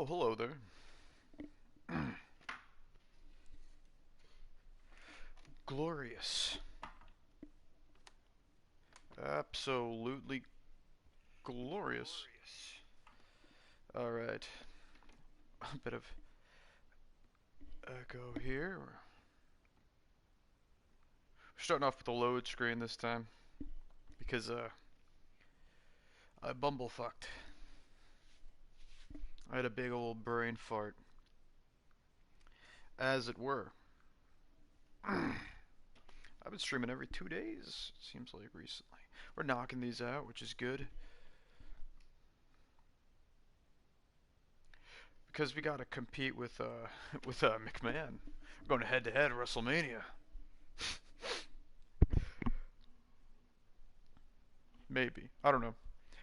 Oh, hello there. Glorious. Absolutely glorious. Alright. A bit of echo here. We're starting off with the load screen this time. Because, I bumblefucked. I had a big old brain fart. As it were. I've been streaming every 2 days, it seems like recently. We're knocking these out, which is good. Because we gotta compete with McMahon. We're going head to head at WrestleMania. Maybe. I don't know.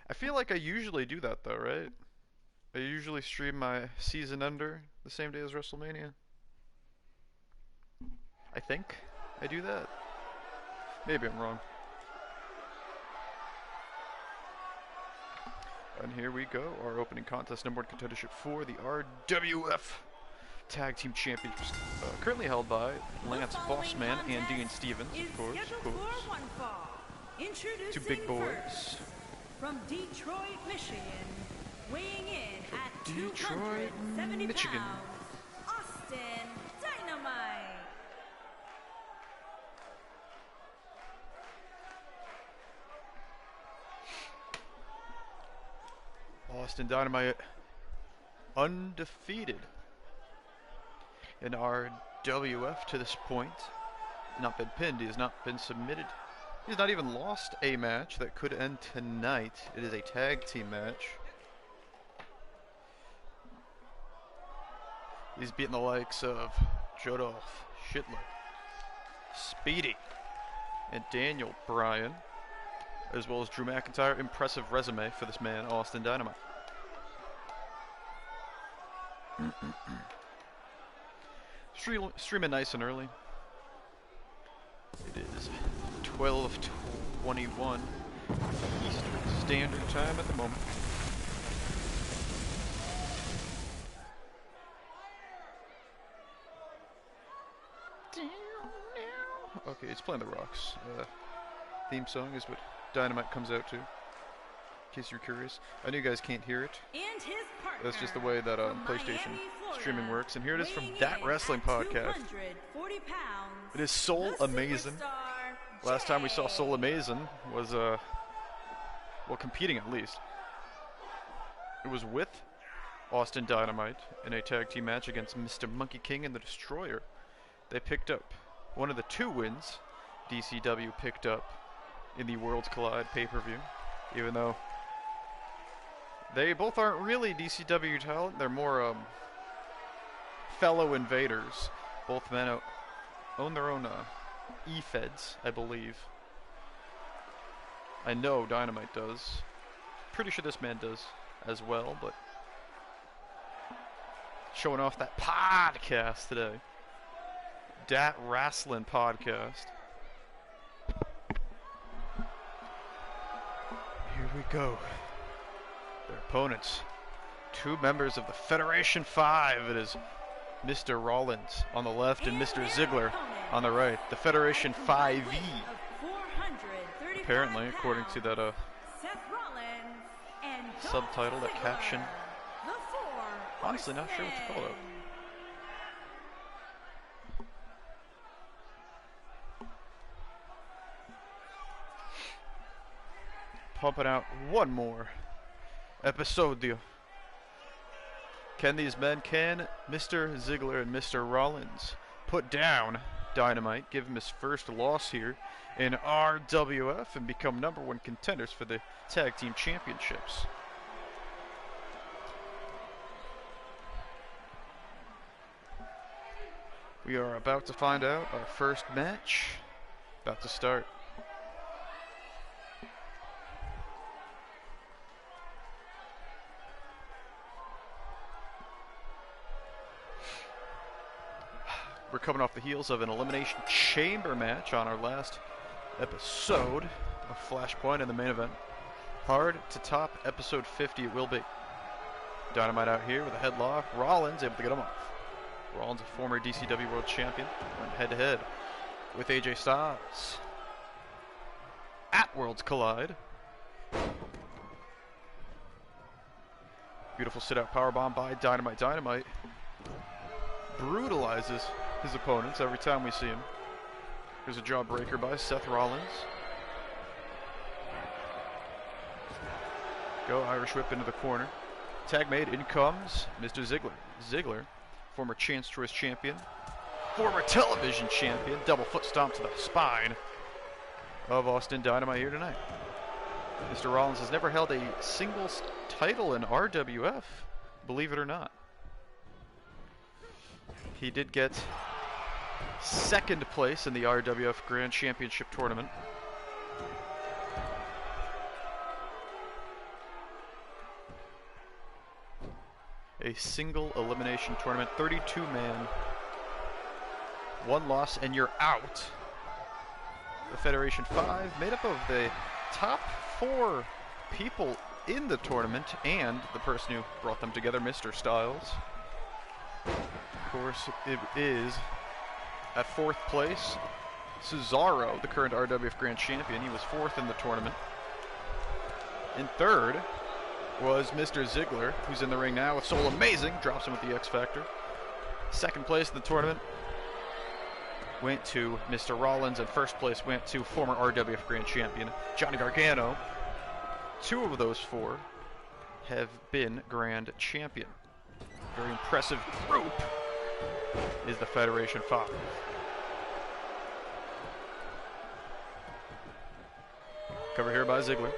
I feel like I usually do that though, right? I usually stream my season ender the same day as WrestleMania. I think I do that. Maybe I'm wrong. And here we go, our opening contest, number one contendership for the RWF Tag Team Championships, currently held by Lance Bossman and Dean Stevens, of course. Two big boys. From Detroit, Michigan, weighing in at Detroit, 270 Michigan. pounds, Austin Dynamite. Austin Dynamite, undefeated in RWF to this point. Not been pinned, he has not been submitted. He's not even lost a match that could end tonight. It is a tag team match. He's beaten the likes of Jodolph, Shitler, Speedy, and Daniel Bryan, as well as Drew McIntyre. Impressive resume for this man, Austin Dynamite. Streaming nice and early. It is 12:21 Eastern Standard Time at the moment. Okay, it's playing the Rocks. Theme song is what Dynamite comes out to, in case you're curious. I know you guys can't hear it. And his partner, That's just the way that PlayStation Miami, Florida, streaming works. And here it is from weighing That in Wrestling at Podcast. 240 pounds, It is Soul the Amazing. superstar, Last time we saw Jay. Soul Amazing was, well, competing at least. It was with Austin Dynamite in a tag team match against Mr. Monkey King and the Destroyer. They picked up one of the 2 wins DCW picked up in the Worlds Collide pay-per-view, even though they both aren't really DCW talent. They're more fellow invaders. Both men own their own E-Feds, I believe. I know Dynamite does. Pretty sure this man does as well, but showing off that podcast today. Dat Wrestling Podcast. Here we go. Their opponents, 2 members of the Federation 5. It is Mr. Rollins on the left and Mr. Ziggler on the right. The Federation 5e. Apparently, according to that subtitle, that caption. Honestly, not sure what to call it. Pumping out one more episodio. Can Mr. Ziggler and Mr. Rollins put down Dynamite, give him his first loss here in RWF, and become number 1 contenders for the Tag Team Championships? We are about to find out. Our first match about to start. We're coming off the heels of an Elimination Chamber match on our last episode of Flashpoint in the main event. Hard to top episode 50 it will be. Dynamite out here with a headlock. Rollins able to get him off. Rollins, a former DCW World Champion, went head-to-head with AJ Styles at Worlds Collide. Beautiful sit-out powerbomb by Dynamite. Dynamite brutalizes his opponents every time we see him. Here's a jawbreaker by Seth Rollins. Go Irish whip into the corner. Tag made, in comes Mr. Ziggler. Ziggler, former Chance Choice champion, former television champion, double foot stomp to the spine of Austin Dynamite here tonight. Mr. Rollins has never held a singles title in RWF, believe it or not. He did get second place in the RWF Grand Championship Tournament. A single elimination tournament, 32-man, one loss and you're out. The Federation 5 made up of the top 4 people in the tournament and the person who brought them together, Mr. Styles. Of course, it is at 4th place, Cesaro, the current RWF Grand Champion. He was 4th in the tournament. In 3rd was Mr. Ziggler, who's in the ring now with Soul Amazing, drops him with the X Factor. 2nd place in the tournament went to Mr. Rollins, and 1st place went to former RWF Grand Champion Johnny Gargano. 2 of those 4 have been Grand Champion. Very impressive group is the Federation 5. Cover here by Ziggler.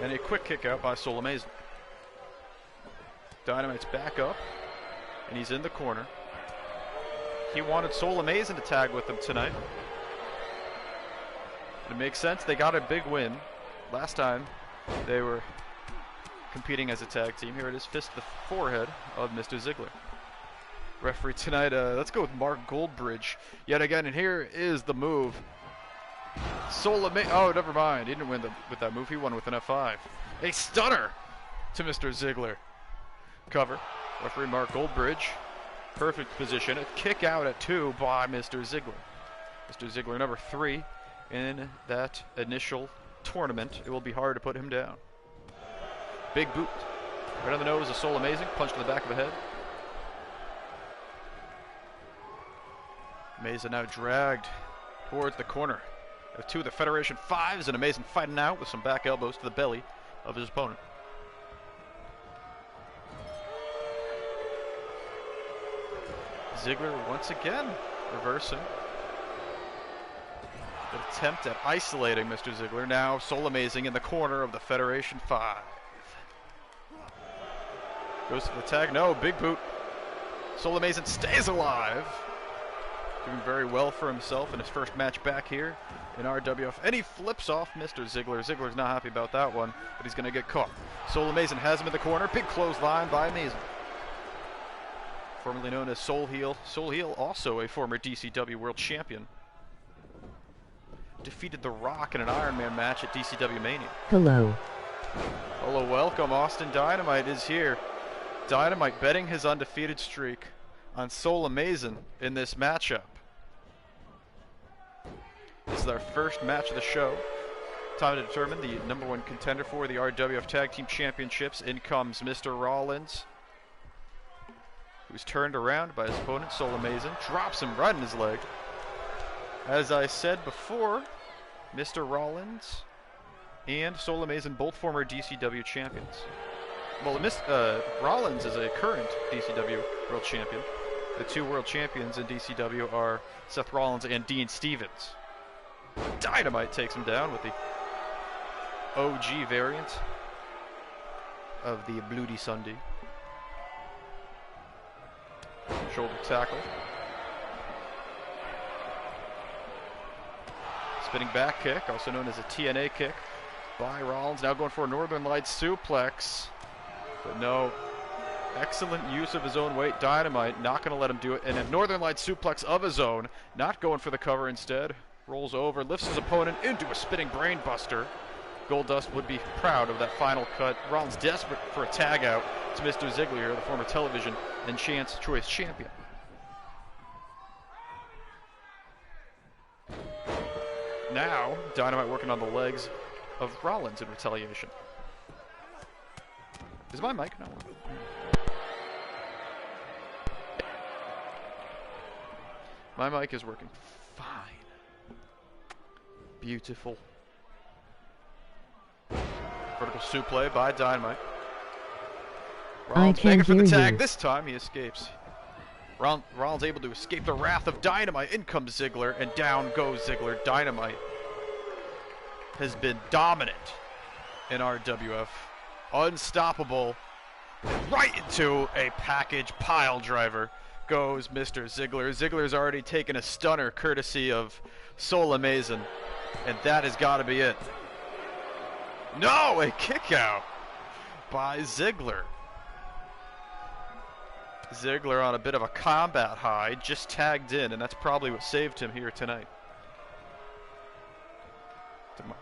And a quick kick out by Soul Amazing. Dynamite's back up, and he's in the corner. He wanted Soul Amazing to tag with him tonight. It makes sense. They got a big win. Last time they were competing as a tag team. Here it is, fist to the forehead of Mr. Ziggler. Referee tonight, let's go with Mark Goldbridge yet again, and here is the move. Oh, never mind. He didn't win with that move. He won with an F5. A stunner to Mr. Ziggler. Cover. Referee Mark Goldbridge. Perfect position. A kick out at 2 by Mr. Ziggler. Mr. Ziggler, number 3 in that initial tournament. It will be hard to put him down. Big boot. Right on the nose of Soul Amazing. Punch to the back of the head. Amazing now dragged towards the corner of 2 of the Federation 5s, and Amazing fighting out with some back elbows to the belly of his opponent. Ziggler once again reversing. An attempt at isolating Mr. Ziggler. Now Soul Amazing in the corner of the Federation 5. Goes to the tag. No, big boot. Soul Amazing stays alive. Doing very well for himself in his first match back here in RWF. And he flips off Mr. Ziggler. Ziggler's not happy about that one, but he's going to get caught. Soul Amazing has him in the corner. Big clothesline by Amazing. Formerly known as Soul Heel. Soul Heel, also a former DCW World Champion. Defeated The Rock in an Iron Man match at DCW Mania. Hello. Hello, welcome. Austin Dynamite is here. Dynamite betting his undefeated streak on Soul Amazing in this matchup. This is our first match of the show. Time to determine the #1 contender for the RWF Tag Team Championships. In comes Mr. Rollins, who's turned around by his opponent, Soul Amazing. Drops him right in his leg. As I said before, Mr. Rollins and Soul Amazing, both former DCW champions. Well, Rollins is a current DCW World Champion. The 2 World Champions in DCW are Seth Rollins and Dean Stevens. Dynamite takes him down with the OG variant of the Bloody Sunday. Shoulder tackle. Spinning back kick, also known as a TNA kick by Rollins. Now going for a Northern Lights suplex. But no, excellent use of his own weight. Dynamite not going to let him do it. And a Northern Lights suplex of his own, not going for the cover instead. Rolls over, lifts his opponent into a spinning brain buster. Goldust would be proud of that final cut. Rollins desperate for a tag out to Mr. Ziggler here, the former television and Chance Choice champion. Now, Dynamite working on the legs of Rollins in retaliation. Is my mic not working? My mic is working fine. Beautiful. Vertical suplex by Dynamite. Rollins begging for the tag. This time he escapes. Rollins able to escape the wrath of Dynamite. In comes Ziggler, and down goes Ziggler. Dynamite has been dominant in RWF. Unstoppable. Right into a package pile driver goes Mr. Ziggler. Ziggler's already taken a stunner courtesy of Soul Amazing, and that has got to be it. No, a kick out by Ziggler. Ziggler on a bit of a combat high, just tagged in, and that's probably what saved him here tonight.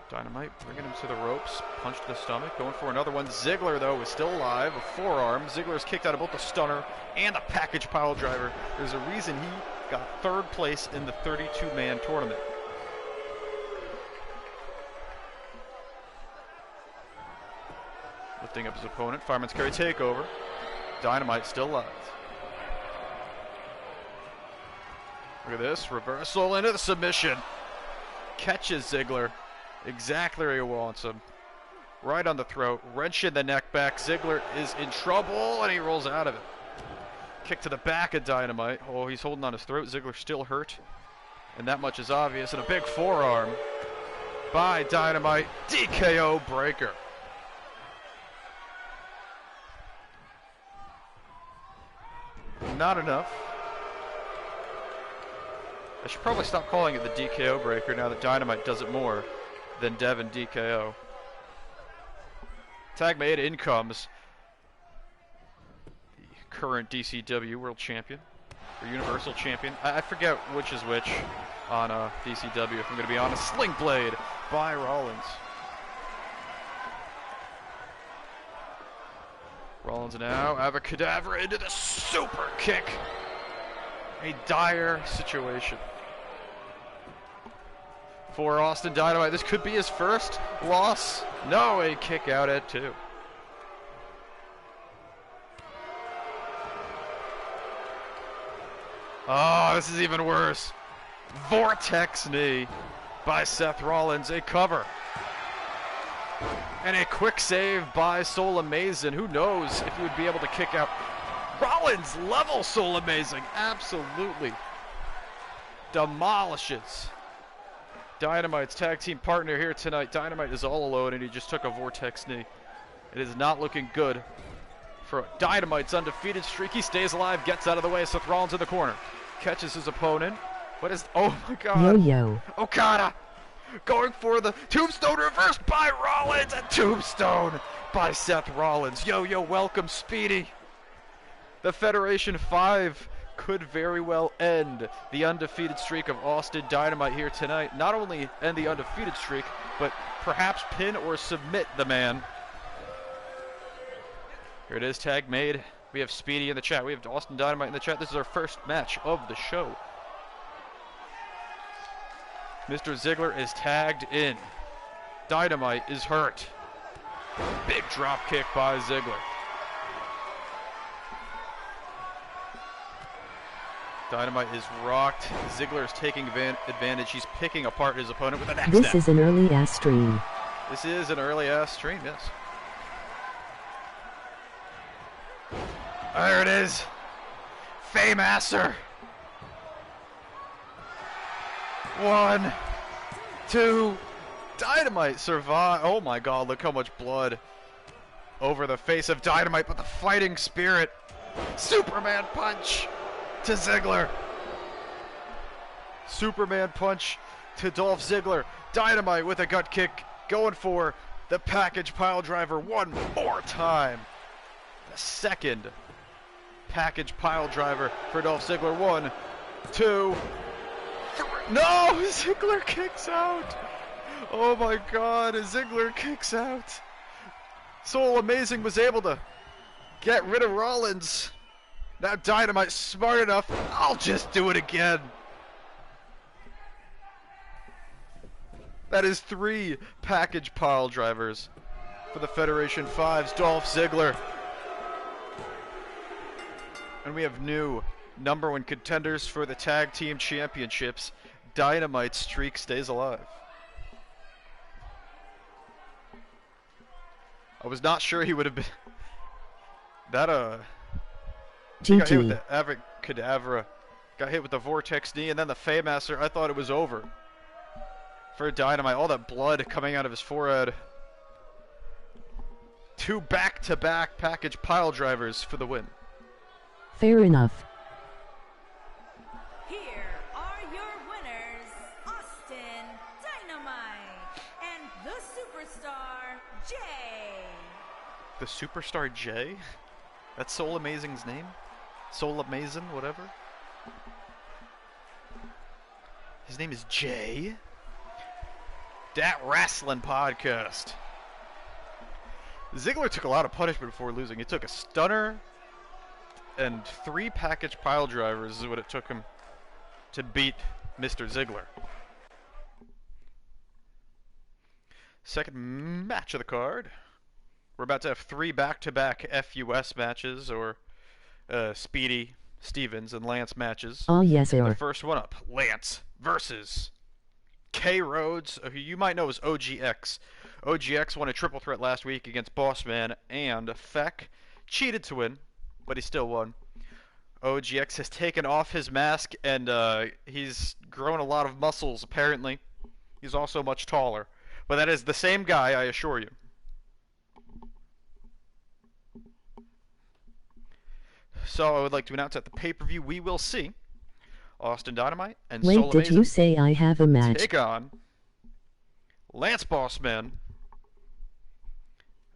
Dynamite bringing him to the ropes, punch to the stomach, going for another one. Ziggler, though, is still alive, a forearm. Ziggler's kicked out of both the stunner and the package pile driver. There's a reason he got 3rd place in the 32-man tournament. Lifting up his opponent, fireman's carry takeover. Dynamite still alive. Look at this, reversal into the submission. Catches Ziggler exactly where he wants him. Right on the throat, wrench in the neck back. Ziggler is in trouble, and he rolls out of it. Kick to the back of Dynamite. Oh, he's holding on his throat. Ziggler's still hurt, and that much is obvious. And a big forearm by Dynamite. DKO breaker. Not enough. I should probably stop calling it the DKO breaker now that Dynamite does it more than Devin DKO. Tag made, in comes the current DCW World Champion, or Universal Champion. I forget which is which on DCW, if I'm going to be honest. Sling Blade by Rollins. Rollins now, Avacadabra into the super kick. A dire situation for Austin Dynamite. This could be his first loss. No, a kick out at 2. Oh, this is even worse. Vortex knee by Seth Rollins. A cover. And a quick save by Soul Amazing. Who knows if he would be able to kick out. Rollins level Soul Amazing. Absolutely demolishes Dynamite's tag team partner here tonight. Dynamite is all alone, and he just took a Vortex knee. It is not looking good for Dynamite's undefeated streak. He stays alive, gets out of the way. Seth Rollins in the corner. Catches his opponent. What is... Oh, my God. Yo-yo. Okada going for the Tombstone, reversed by Rollins. And Tombstone by Seth Rollins. Yo-yo, welcome, Speedy. The Federation 5 could very well end the undefeated streak of Austin Dynamite here tonight. Not only end the undefeated streak, but perhaps pin or submit the man. Here it is, tag made. We have Speedy in the chat. We have Austin Dynamite in the chat. This is our first match of the show. Mr. Ziggler is tagged in. Dynamite is hurt. Big drop kick by Ziggler. Dynamite is rocked. Ziggler is taking advantage. He's picking apart his opponent with an X This is an early-ass stream. This is an early-ass stream, yes. There it is. Fameasser. 1, 2. Dynamite survive. Oh my God, look how much blood over the face of Dynamite, but the fighting spirit. Superman punch to Ziggler. Superman punch to Dolph Ziggler. Dynamite with a gut kick, going for the package pile driver one more time. The second package pile driver for Dolph Ziggler. 1, 2, 3. No, Ziggler kicks out. Oh my god, Ziggler kicks out. Soul Amazing was able to get rid of Rollins. Now Dynamite smart enough. I'll just do it again. That is 3 package pile drivers for the Federation 5's Dolph Ziggler. And we have new #1 contenders for the Tag Team Championships. Dynamite's streak stays alive. I was not sure he would have been that he got hit with the Abracadabra, got hit with the Vortex knee, and then the Faymaster. I thought it was over for Dynamite. All that blood coming out of his forehead. 2 back-to-back package pile drivers for the win. Fair enough. Here are your winners, Austin Dynamite and the Superstar Jay. The Superstar Jay? That's Soul Amazing's name? Soul Amazing, whatever. His name is Jay. Dat Wrestling Podcast. Ziggler took a lot of punishment before losing. He took a stunner and 3 package pile drivers is what it took him to beat Mr. Ziggler. Second match of the card. We're about to have 3 back-to-back FUS matches, or Speedy, Stevens, and Lance matches. Oh, yes, sir. The first one up, Lance versus K. Rhodes, who you might know as OGX. OGX won a triple threat last week against Bossman and Feck. Cheated to win, but he still won. OGX has taken off his mask, and he's grown a lot of muscles, apparently. He's also much taller. But that is the same guy, I assure you. So I would like to announce at the pay-per-view we will see Austin Dynamite and Wait, Soul did Amazing you say I have a match? take on Lance Bossman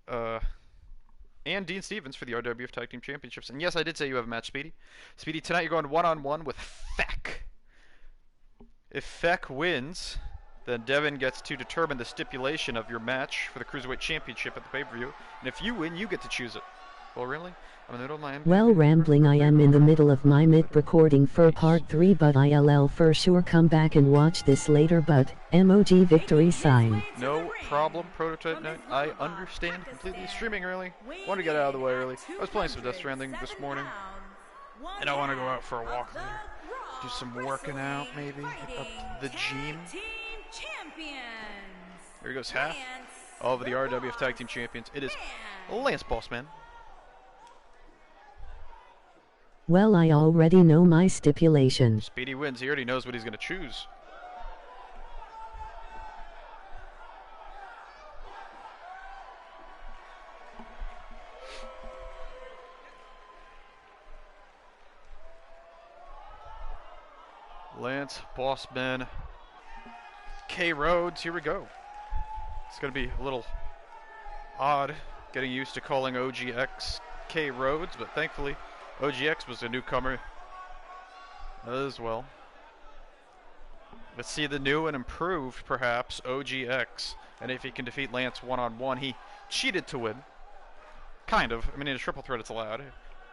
and Dean Stevens for the RWF Tag Team Championships. And yes, I did say you have a match, Speedy. Speedy, tonight you're going one-on-one with Feck. If Feck wins, then Devin gets to determine the stipulation of your match for the Cruiserweight Championship at the pay-per-view. And if you win, you get to choose it. Well, really? I'm in the middle of my Well, Rambling, I am in the middle of my mid recording for part 3, but I'll for sure come back and watch this later, but emoji victory sign. No problem, Prototype Night. I understand completely. Streaming early. Want to get out of the way early. I was playing some Death Stranding this morning, and I want to go out for a walk later. Do some working out, maybe. Up the gym. Here goes half of the RWF Tag Team Champions. It is Lance Bossman. Well, I already know my stipulation. Speedy wins. He already knows what he's going to choose. Lance Bossman, K. Rhodes. Here we go. It's going to be a little odd getting used to calling OGX K. Rhodes, but thankfully OGX was a newcomer as well. Let's see the new and improved, perhaps, OGX. And if he can defeat Lance one-on-one, he cheated to win. Kind of. I mean, in a triple threat, it's allowed. It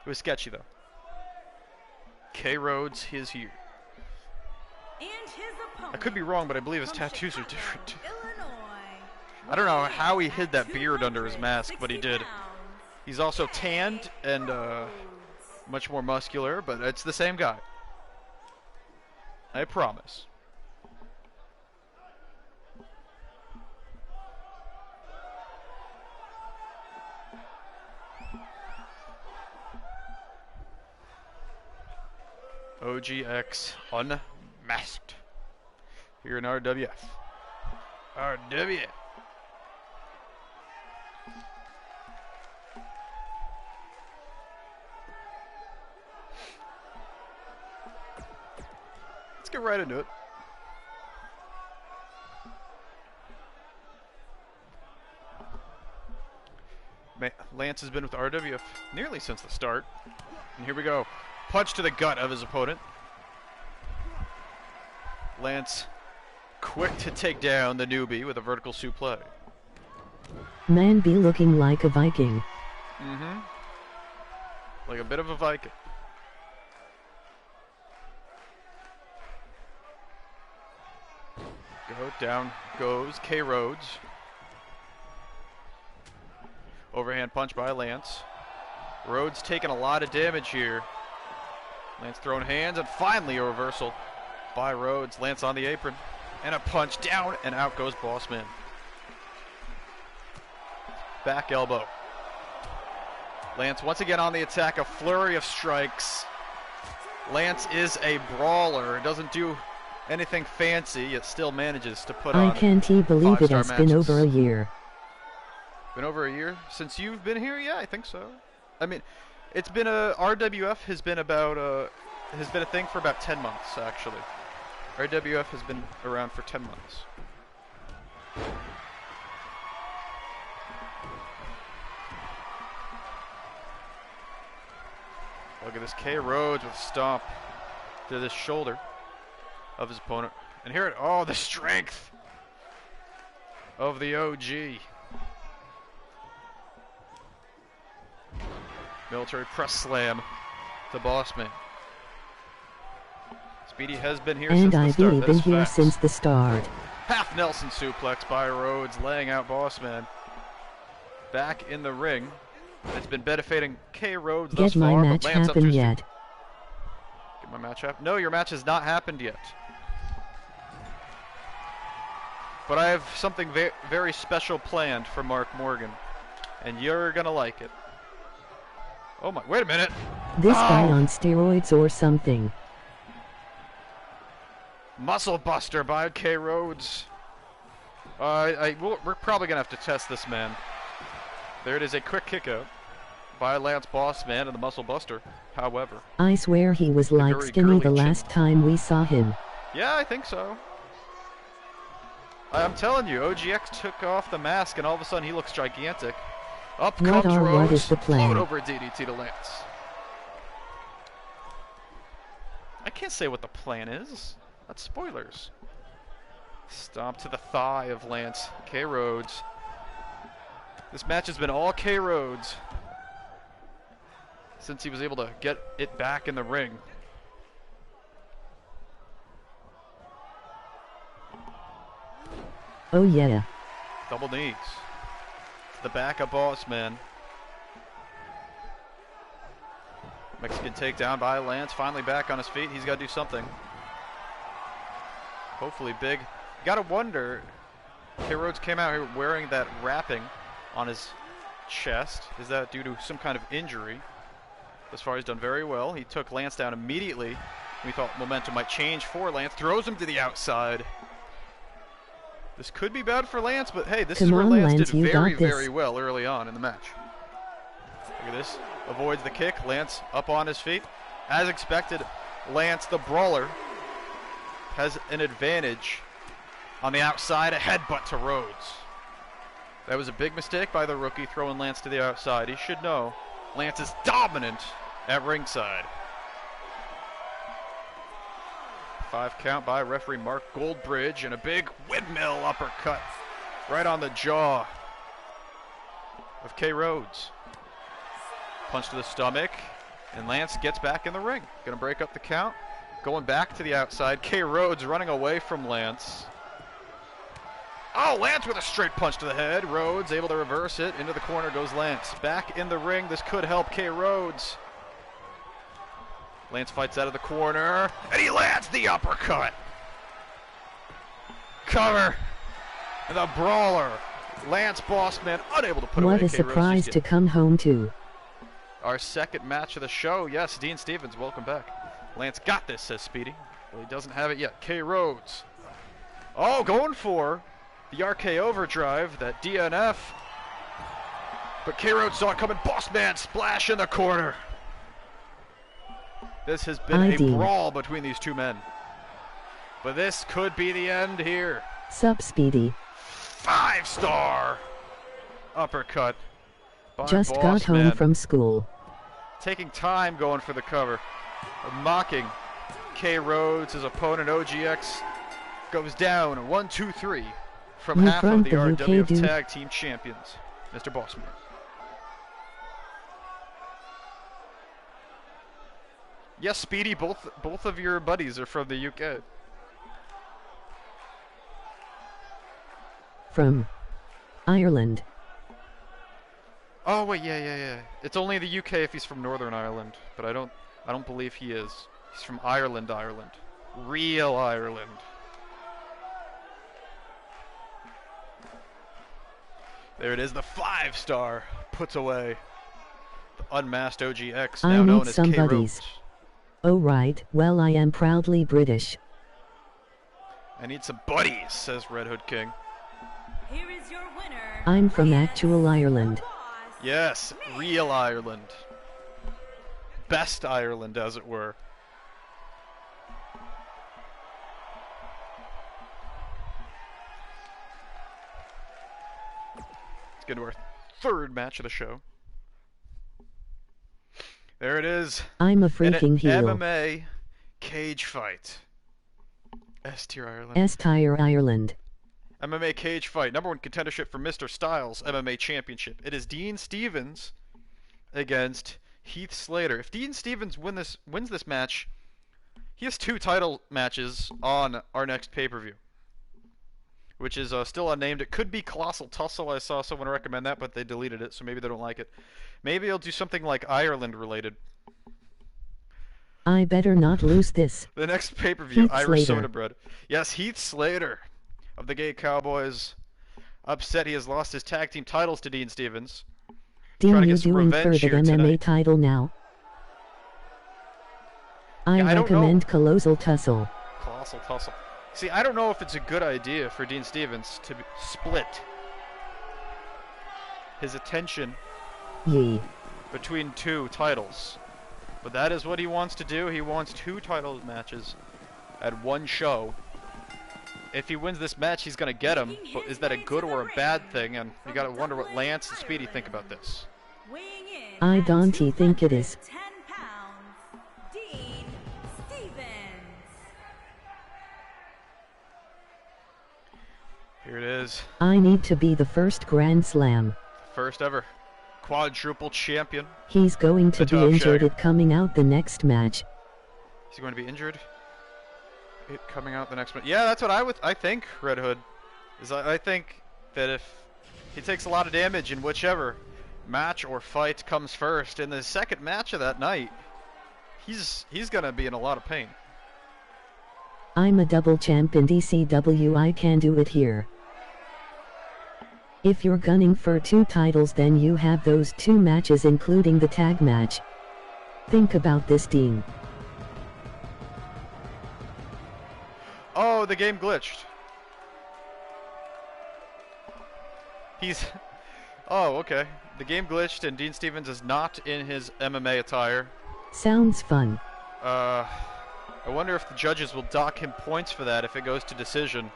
was sketchy, though. K. Rhodes is here. And his opponent, I could be wrong, but I believe his tattoos are different, too. Illinois, I don't know how he hid that beard under his mask, but he did. He's also tanned and much more muscular, but it's the same guy. I promise. OGX unmasked here in RWF. RWF. Let's get right into it. Lance has been with RWF nearly since the start. And here we go. Punch to the gut of his opponent. Lance quick to take down the newbie with a vertical suplex. Man be looking like a Viking. Mm-hmm. Like a bit of a Viking. Down goes K. Rhodes. Overhand punch by Lance. Rhodes taking a lot of damage here. Lance throwing hands, and finally a reversal by Rhodes. Lance on the apron. And a punch down, and out goes Bossman. Back elbow. Lance once again on the attack, a flurry of strikes. Lance is a brawler. Doesn't do anything fancy, yet still manages to put on. I can't believe it has been over a year. Been over a year since you've been here? Yeah, I think so. I mean, it's been RWF has been about has been a thing for about 10 months actually. RWF has been around for 10 months. Look at this K. Rhodes with a stomp to the shoulder of his opponent. And here it, oh, the strength of the OG. Military press slam to Bossman. Speedy has been here since the start. And I've been here since the start. Half Nelson suplex by Rhodes, laying out Bossman. Back in the ring. It's been benefiting K. Rhodes thus far. Get my match happened yet. Get my match happen? No, your match has not happened yet. But I have something very special planned for Mark Morgan. And you're gonna like it. Oh my, wait a minute. This guy on steroids or something. Muscle buster by K. Rhodes. We're probably gonna have to test this man. There it is, a quick kick out by Lance Bossman and the muscle buster, however. I swear he was like skinny the last time we saw him. Yeah, I think so. I'm telling you, OGX took off the mask and all of a sudden he looks gigantic. Up comes Rhodes, what is the plan? float over DDT to Lance. I can't say what the plan is. That's spoilers. Stomp to the thigh of Lance. K. Rhodes. This match has been all K. Rhodes since he was able to get it back in the ring. Oh yeah. Double knees. The back of Bossman. Mexican takedown by Lance. Finally back on his feet. He's got to do something. Hopefully big. You got to wonder. K. Rhodes came out here wearing that wrapping on his chest. Is that due to some kind of injury? Thus far he's done very well. He took Lance down immediately. We thought momentum might change for Lance. Throws him to the outside. This could be bad for Lance, but hey, this is where Lance did very well early on in the match. Look at this. Avoids the kick. Lance up on his feet. As expected, Lance, the brawler, has an advantage on the outside. A headbutt to Rhodes. That was a big mistake by the rookie, throwing Lance to the outside. He should know Lance is dominant at ringside. 5 count by referee Mark Goldbridge, and a big windmill uppercut right on the jaw of K. Rhodes. Punch to the stomach, and Lance gets back in the ring. Gonna break up the count. Going back to the outside. K. Rhodes running away from Lance. Oh, Lance with a straight punch to the head. Rhodes able to reverse it. Into the corner goes Lance. Back in the ring. This could help K. Rhodes. Lance fights out of the corner, and he lands the uppercut. Cover. And the brawler. Lance Bossman unable to put away K. What a surprise to come home to. Our second match of the show. Yes, Dean Stevens, welcome back. Lance got this, says Speedy. Well, he doesn't have it yet. K. Rhodes. Oh, going for the RK overdrive, that DNF. But K. Rhodes saw it coming. Bossman splash in the corner. This has been a brawl between these two men. But this could be the end here. Sup, Speedy? 5-star uppercut by Just Bossman. got home from school. Taking time going for the cover. Mocking K. Rhodes, his opponent OGX. goes down 1, 2, 3 from You half from of the the RWF UK, dude? Tag Team Champions, Mr. Bossman. Yes, Speedy, both of your buddies are from the UK. From Ireland. Oh wait, yeah. It's only the UK if he's from Northern Ireland, but I don't believe he is. He's from Ireland. Real Ireland. There it is, the 5-star puts away the unmasked OGX, I now known need as some K. buddies. Rose. Oh right, well I am proudly British. I need some buddies, says Red Hood King. Here is your winner. I'm from Lance actual Ireland. Boss. Yes, real Ireland. Best Ireland, as it were. Let's get to our third match of the show. There it is. I'm a An freaking heel. MMA cage fight. S-tier Ireland. S-tier Ireland. MMA cage fight. #1 contendership for Mr. Styles MMA Championship. It is Dean Stevens against Heath Slater. If Dean Stevens wins this match, he has 2 title matches on our next pay-per-view, which is still unnamed. It could be Colossal Tussle. I saw someone recommend that, but they deleted it, so maybe they don't like it. Maybe he'll do something like Ireland related. I better not lose this. The next pay-per-view, Heath Irish Slater. Soda Bread. Yes, Heath Slater of the Gay Cowboys. Upset he has lost his tag team titles to Dean Stevens. Trying Dean, to you get some doing for revenge the here MMA tonight. title now? I Yeah, I don't know. recommend Colossal Tussle. Colossal Tussle. See, I don't know if it's a good idea for Dean Stevens to split his attention Yee. between 2 titles. But that is what he wants to do. He wants 2 title matches at 1 show. If he wins this match, he's going to get him. But is that a good or a bad thing? And you got to wonder what Lance and Speedy think about this. Weighing in I at don't think it is. 210 pounds, Dean Stevens. Here it is. I need to be the first Grand Slam. First ever quadruple champion. He's going to The be top injured shagger. at coming out the next match. Is he going to be injured? It coming out the next one. Yeah, that's what I think, Red Hood. I think that if he takes a lot of damage in whichever match or fight comes first in the second match of that night, he's going to be in a lot of pain. I'm a double champ in DCW, I can do it here. If you're gunning for 2 titles, then you have those 2 matches including the tag match. Think about this, Dean. Oh, the game glitched. Oh, okay. The game glitched and Dean Stevens is not in his MMA attire. Sounds fun. I wonder if the judges will dock him points for that if it goes to decision.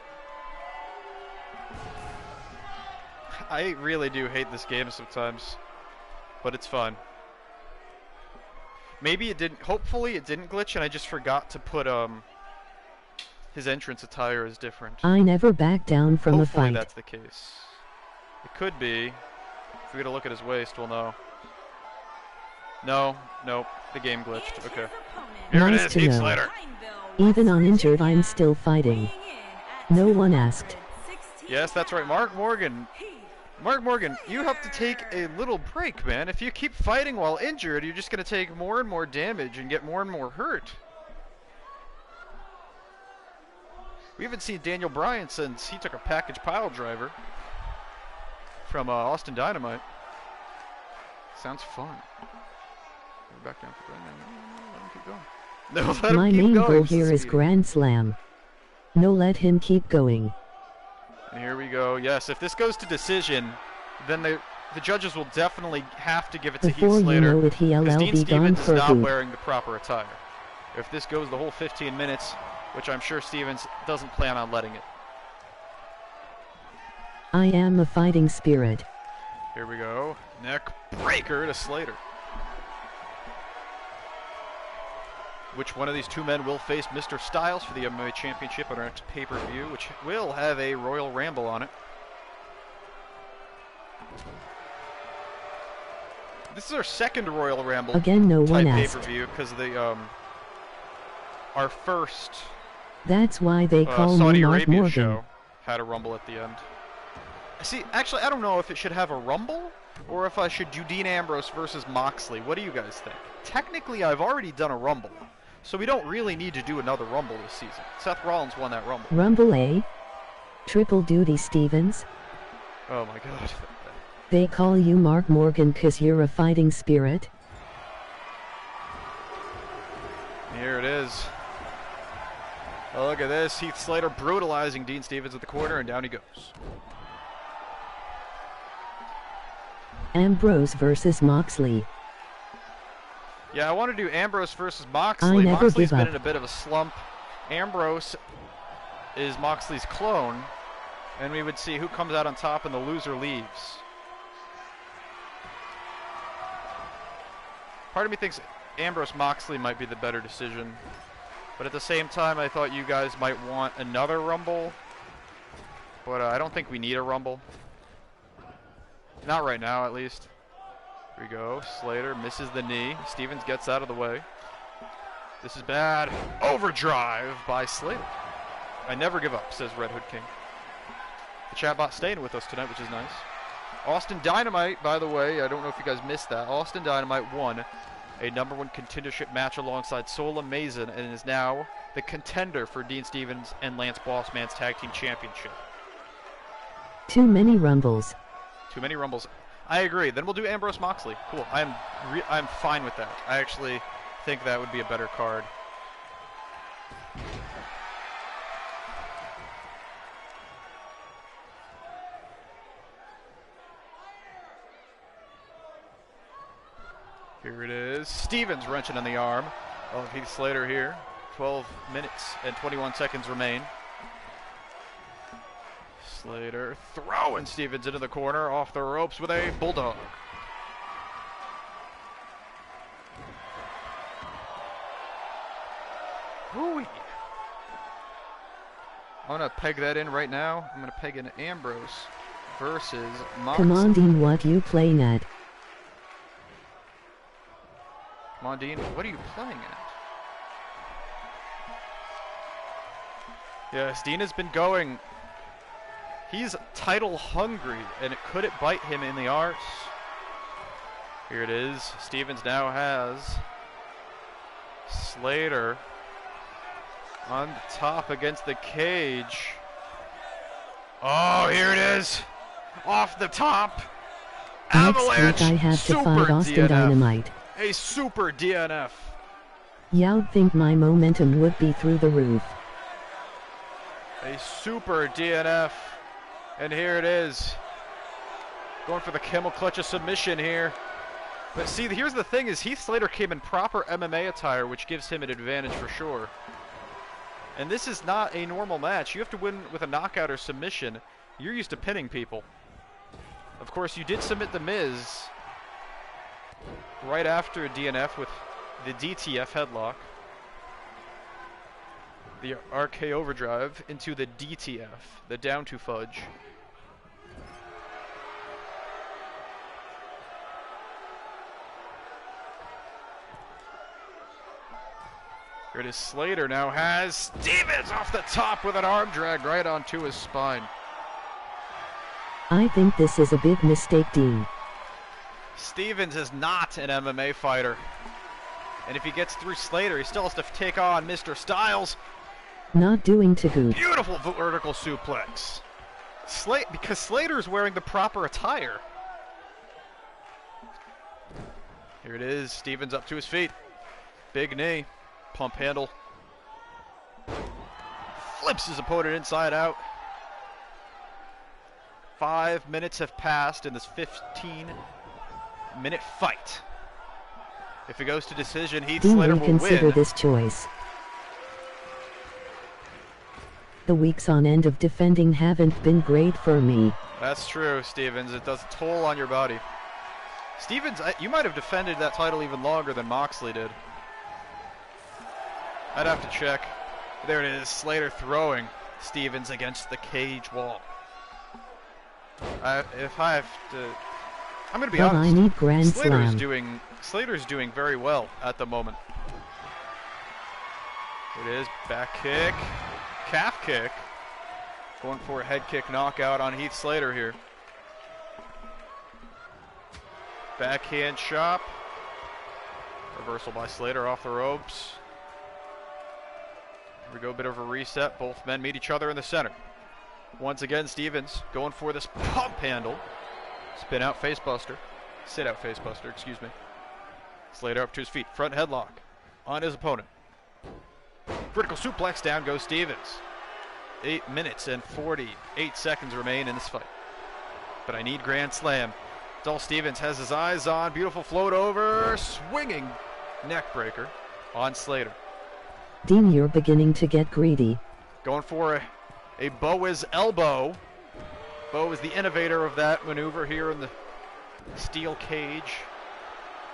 I really do hate this game sometimes, but it's fun. Maybe it didn't, hopefully it didn't glitch and I just forgot to put, his entrance attire is different. I never back down from Hopefully a fight. that's the case. It could be. If we get a look at his waist, we'll know. No, nope, the game glitched. And Okay. his opponent, Here it Nice is, to Heath know. Slater. Pineville, Even West uninjured, I'm Virginia. still fighting. Weighing in at No one asked. 216 Yes, that's right, Mark Morgan. Heath Mark Morgan, you have to take a little break, man. If you keep fighting while injured, you're just going to take more and more damage and get more and more hurt. We haven't seen Daniel Bryan since he took a package pile driver from Austin Dynamite. Sounds fun. We're back down for let him keep going. No, let him My keep main going, goal here is Speedy. Grand Slam. No, let him keep going. And here we go. Yes, if this goes to decision, then the judges will definitely have to give it to Before Heath you Slater. know it, he'll Because Dean be gone Stevens is for not good. wearing the proper attire. If this goes the whole 15 minutes, which I'm sure Stevens doesn't plan on letting it. I am a fighting spirit. Here we go. Neck breaker to Slater. which one of these two men will face Mr. Styles for the MMA Championship on our next pay-per-view, which will have a Royal Ramble on it. This is our second Royal Ramble again, no type one asked. pay-per-view because our first That's why they call Saudi me Mark Arabia Morgan. show had a Rumble at the end. See, actually, I don't know if it should have a Rumble or if I should do Dean Ambrose versus Moxley. What do you guys think? Technically, I've already done a Rumble, so we don't really need to do another Rumble this season. Seth Rollins won that Rumble. Rumble A. Triple Duty Stevens. Oh my god. They call you Mark Morgan 'cause you're a fighting spirit. Here it is. Oh, look at this. Heath Slater brutalizing Dean Stevens at the corner, and down he goes. Ambrose versus Moxley. Yeah, I want to do Ambrose versus I Moxley. never Moxley's give been up. in a bit of a slump. Ambrose is Moxley's clone, and we would see who comes out on top and the loser leaves. Part of me thinks Ambrose Moxley might be the better decision, but at the same time I thought you guys might want another Rumble, but I don't think we need a Rumble. Not right now, at least. Here we go. Slater misses the knee. Stevens gets out of the way. This is bad. Overdrive by Slater. I never give up, says Red Hood King. The chatbot staying with us tonight, which is nice. Austin Dynamite, by the way, I don't know if you guys missed that. Austin Dynamite won a #1 contendership match alongside Sola Mason and is now the contender for Dean Stevens and Lance Bossman's Tag Team Championship. Too many Rumbles. Too many Rumbles. I agree. Then we'll do Ambrose Moxley. Cool. I'm fine with that. I actually think that would be a better card. Here it is. Stevens wrenching on the arm of Heath Slater here. 12 minutes and 21 seconds remain. Slater throwing Stevens into the corner, off the ropes with a bulldog. Hooey. I'm going to peg that in right now. I'm going to peg in Ambrose versus Moxley. Come on, Dean, what you playing at? Come on, Dean, what are you playing at? Yes, Dean has been going. He's title hungry, and could it bite him in the arse? Here it is. Stevens now has Slater on the top against the cage. Oh, here it is. Off the top. Next Avalanche. week I have to Super fight Austin DNF. Dynamite. A super DNF. You'd think my momentum would be through the roof. A super DNF. And here it is. Going for the camel clutch of submission here. But see, here's the thing is Heath Slater came in proper MMA attire, which gives him an advantage for sure. And this is not a normal match. You have to win with a knockout or submission. You're used to pinning people. Of course, you did submit The Miz right after a DNF with the DTF headlock. The RK overdrive into the DTF, the down to fudge. Here it is. Slater now has Stevens off the top with an arm drag right onto his spine. I think this is a big mistake, Dean. Stevens is not an MMA fighter. And if he gets through Slater, he still has to take on Mr. Styles. Not doing too good. Beautiful vertical suplex. Because Slater's wearing the proper attire. Here it is. Stevens up to his feet. Big knee. Pump handle. Flips his opponent inside out. 5 minutes have passed in this 15-minute fight. If it goes to decision, Heath Dean, Slater will reconsider win. this choice. The weeks on end of defending haven't been great for me. That's true, Stevens. It does toll on your body. Stevens, you might have defended that title even longer than Moxley did. I'd have to check. There it is. Slater throwing Stevens against the cage wall. If I have to, I'm going to be But honest. I need Grand Slam. Slater's doing very well at the moment. It is back kick, calf kick. Going for a head kick knockout on Heath Slater here. Backhand chop. Reversal by Slater off the ropes. Here we go, bit of a reset. Both men meet each other in the center. Once again, Stevens going for this pump handle. Spin out facebuster. Sit out facebuster, excuse me. Slater up to his feet. Front headlock on his opponent. Critical suplex, down goes Stevens. 8 minutes and 48 seconds remain in this fight. But I need Grand Slam. It's all Stevens has his eyes on. Beautiful float over. Swinging neck breaker on Slater. Dean, you're beginning to get greedy. Going for a Boaz elbow. Bo is the innovator of that maneuver here in the steel cage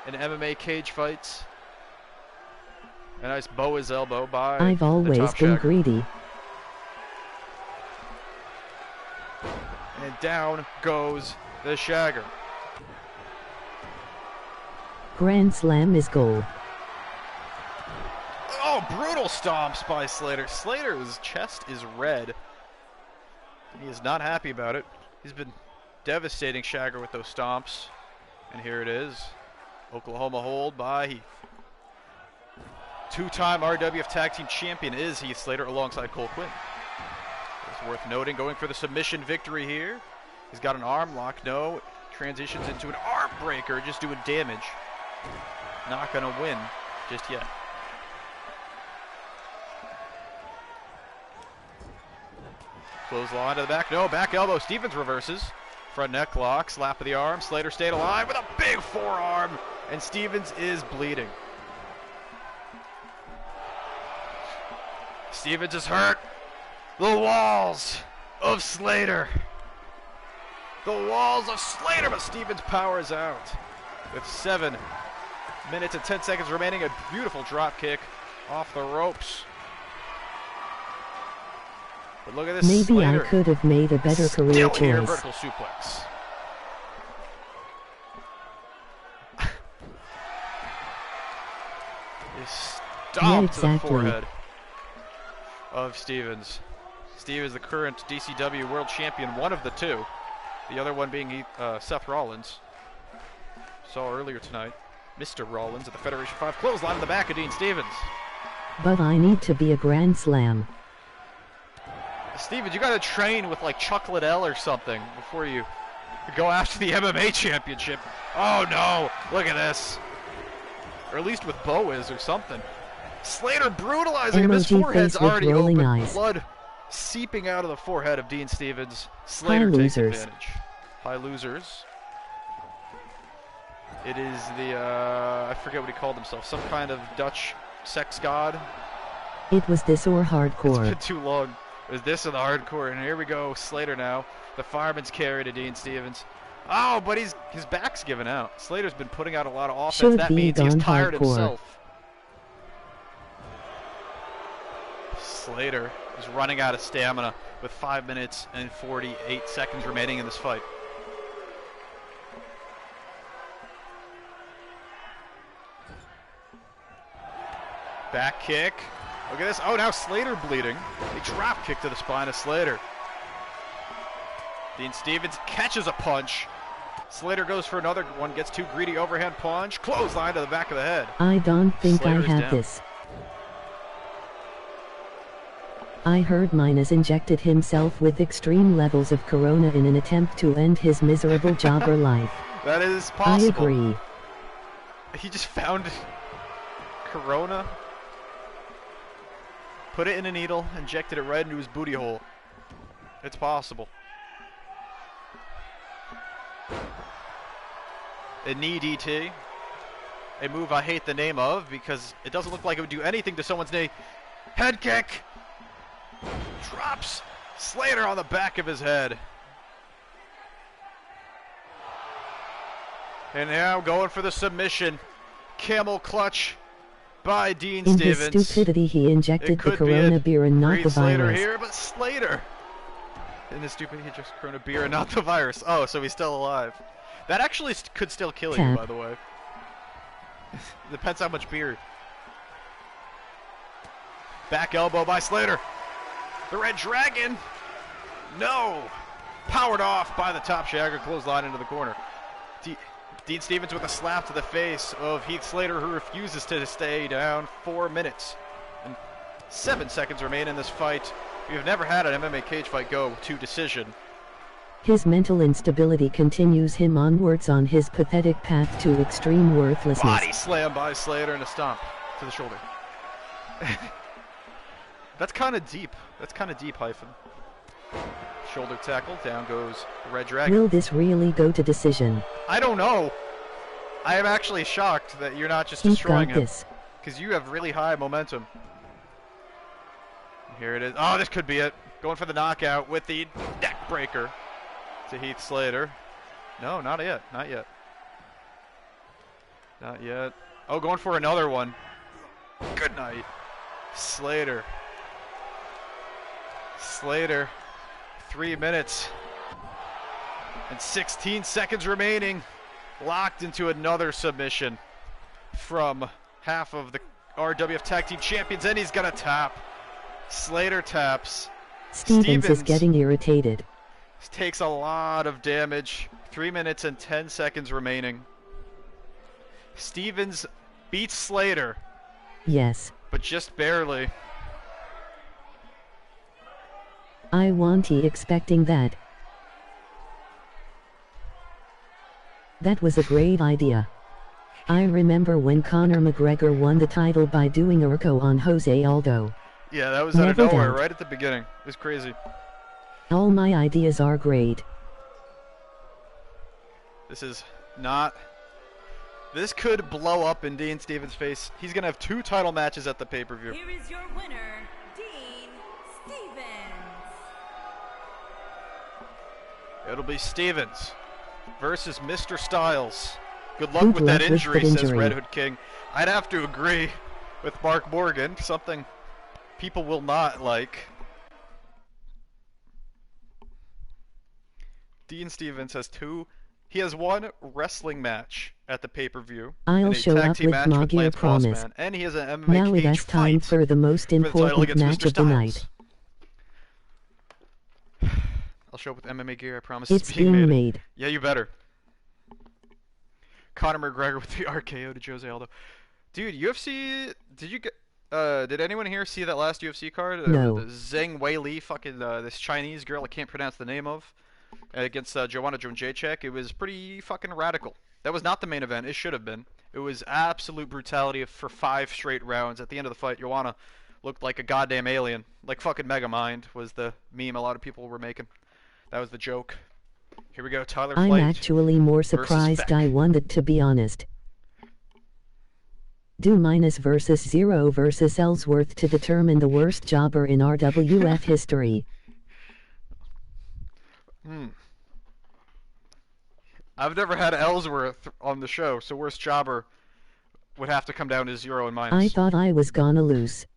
in MMA cage fights. A nice Boaz elbow by I've always the top been shagger. greedy. And down goes the shagger. Grand Slam is goal. Oh, brutal stomps by Slater. Slater's chest is red. He is not happy about it. He's been devastating Shagger with those stomps. And here it is. Oklahoma hold by Heath. Two-time RWF Tag Team Champion is Heath Slater alongside Cole Quinn. It's worth noting, going for the submission victory here. He's got an arm lock, no. Transitions into an arm breaker, just doing damage. Not gonna win just yet. Clothesline to the back, no, back elbow. Stevens reverses. Front neck lock, slap of the arm. Slater stayed alive with a big forearm, and Stevens is bleeding. Stevens is hurt. The walls of Slater. The walls of Slater, but Stevens powers out. With 7 minutes and 10 seconds remaining, a beautiful drop kick off the ropes. But look at this. Maybe Slater I could have made a better career still here, choice. vertical suplex. He stomped to the forehead of Stevens. Stevens, the current DCW World Champion, one of the two. The other one being Seth Rollins. Saw earlier tonight, Mr. Rollins at the Federation 5 clothesline in the back of Dean Stevens. But I need to be a Grand Slam. Stevens, you gotta train with like Chuck Liddell or something before you go after the MMA championship. Oh no, look at this. Or at least with Boaz or something. Slater brutalizing him. His MOG forehead's face with already rolling open. eyes. Blood seeping out of the forehead of Dean Stevens. Slater High takes losers. advantage. High losers. It is the, I forget what he called himself. Some kind of Dutch sex god. It was this or It's hardcore. been too long. It was this or the hardcore. And here we go. Slater now. The fireman's carry to Dean Stevens. Oh, but his back's given out. Slater's been putting out a lot of offense. Should That be means he's gone tired hardcore. himself. Slater is running out of stamina with 5 minutes and 48 seconds remaining in this fight. Back kick. Look at this. Oh, now Slater bleeding. A drop kick to the spine of Slater. Dean Stevens catches a punch. Slater goes for another one, gets too greedy, overhand punch. Clothesline to the back of the head. I don't think Slater's I have down. this. I heard Minas injected himself with extreme levels of corona in an attempt to end his miserable jobber life. That is I possible. agree. He just found Corona, put it in a needle, injected it right into his booty hole. It's possible. A knee DT. A move I hate the name of because it doesn't look like it would do anything to someone's knee. Head kick. Drops Slater on the back of his head. And now going for the submission. Camel clutch by Dean In Stevens. his stupidity, he injected It the could be Corona it. beer and not Reed the Slater virus. here, but Slater. In his stupidity, he just Corona beer and not the virus. Oh, so he's still alive. That actually could still kill you, Tap. by the way. Depends how much beer. Back elbow by Slater. The Red Dragon. No. Powered off by the top Shagger clothesline into the corner. Dean Stevens with a slap to the face of Heath Slater, who refuses to stay down. 4 minutes and 7 seconds remain in this fight. We've never had an MMA cage fight go to decision. His mental instability continues him onwards on his pathetic path to extreme worthlessness. Body slam by Slater and a stomp to the shoulder. That's kind of deep. That's kind of deep, Hyphen. Shoulder tackle. Down goes the Red Dragon. Will this really go to decision? I don't know. I am actually shocked that you're not just He's destroying got him. this. Because you have really high momentum. Here it is. Oh, this could be it. Going for the knockout with the neck breaker to Heath Slater. No, not yet. Not yet. Not yet. Oh, going for another one. Good night. Slater. Slater. 3 minutes and 16 seconds remaining. Locked into another submission from half of the RWF Tag Team Champions, and he's gonna tap. Slater taps. Stevens is getting irritated. Takes a lot of damage. 3 minutes and 10 seconds remaining. Stevens beats Slater. Yes. But just barely. I want he expecting that. That was a great idea. I remember when Conor McGregor won the title by doing a Urko on Jose Aldo. Yeah, that was out of Never nowhere, doubt. right at the beginning. It was crazy. All my ideas are great. This is not... This could blow up in Dean Stevens' face. He's going to have 2 title matches at the pay-per-view. Here is your winner, Dean Stevens. It'll be Stevens versus Mr. Styles. Good luck Good with that luck with injury, that says injury. Red Hood King. I'd have to agree with Mark Morgan. Something people will not like. Dean Stevens has 2... He has 1 wrestling match at the pay-per-view. I'll and a show tag up team with match with Magyar Lance promise. Bossman. And he has an MMA Now cage it's time fight for the most for the title important against match Mr. of the night. Styles. I'll show up with MMA gear, I promise. It's being made. Yeah, you better. Conor McGregor with the RKO to Jose Aldo. Dude, UFC, did you get... did anyone here see that last UFC card? No. The Zheng Weili, fucking this Chinese girl I can't pronounce the name of, against Joanna Jędrzejczyk. It was pretty fucking radical. That was not the main event. It should have been. It was absolute brutality for 5 straight rounds. At the end of the fight, Joanna looked like a goddamn alien. Like fucking Megamind was the meme a lot of people were making. That was the joke. Here we go, Tyler I'm Flate actually more versus surprised Beck. I won that, to be honest. Do minus versus 0 versus Ellsworth to determine the worst jobber in RWF history. I've never had Ellsworth on the show, so worst jobber would have to come down to 0 and minus. I thought I was gonna lose.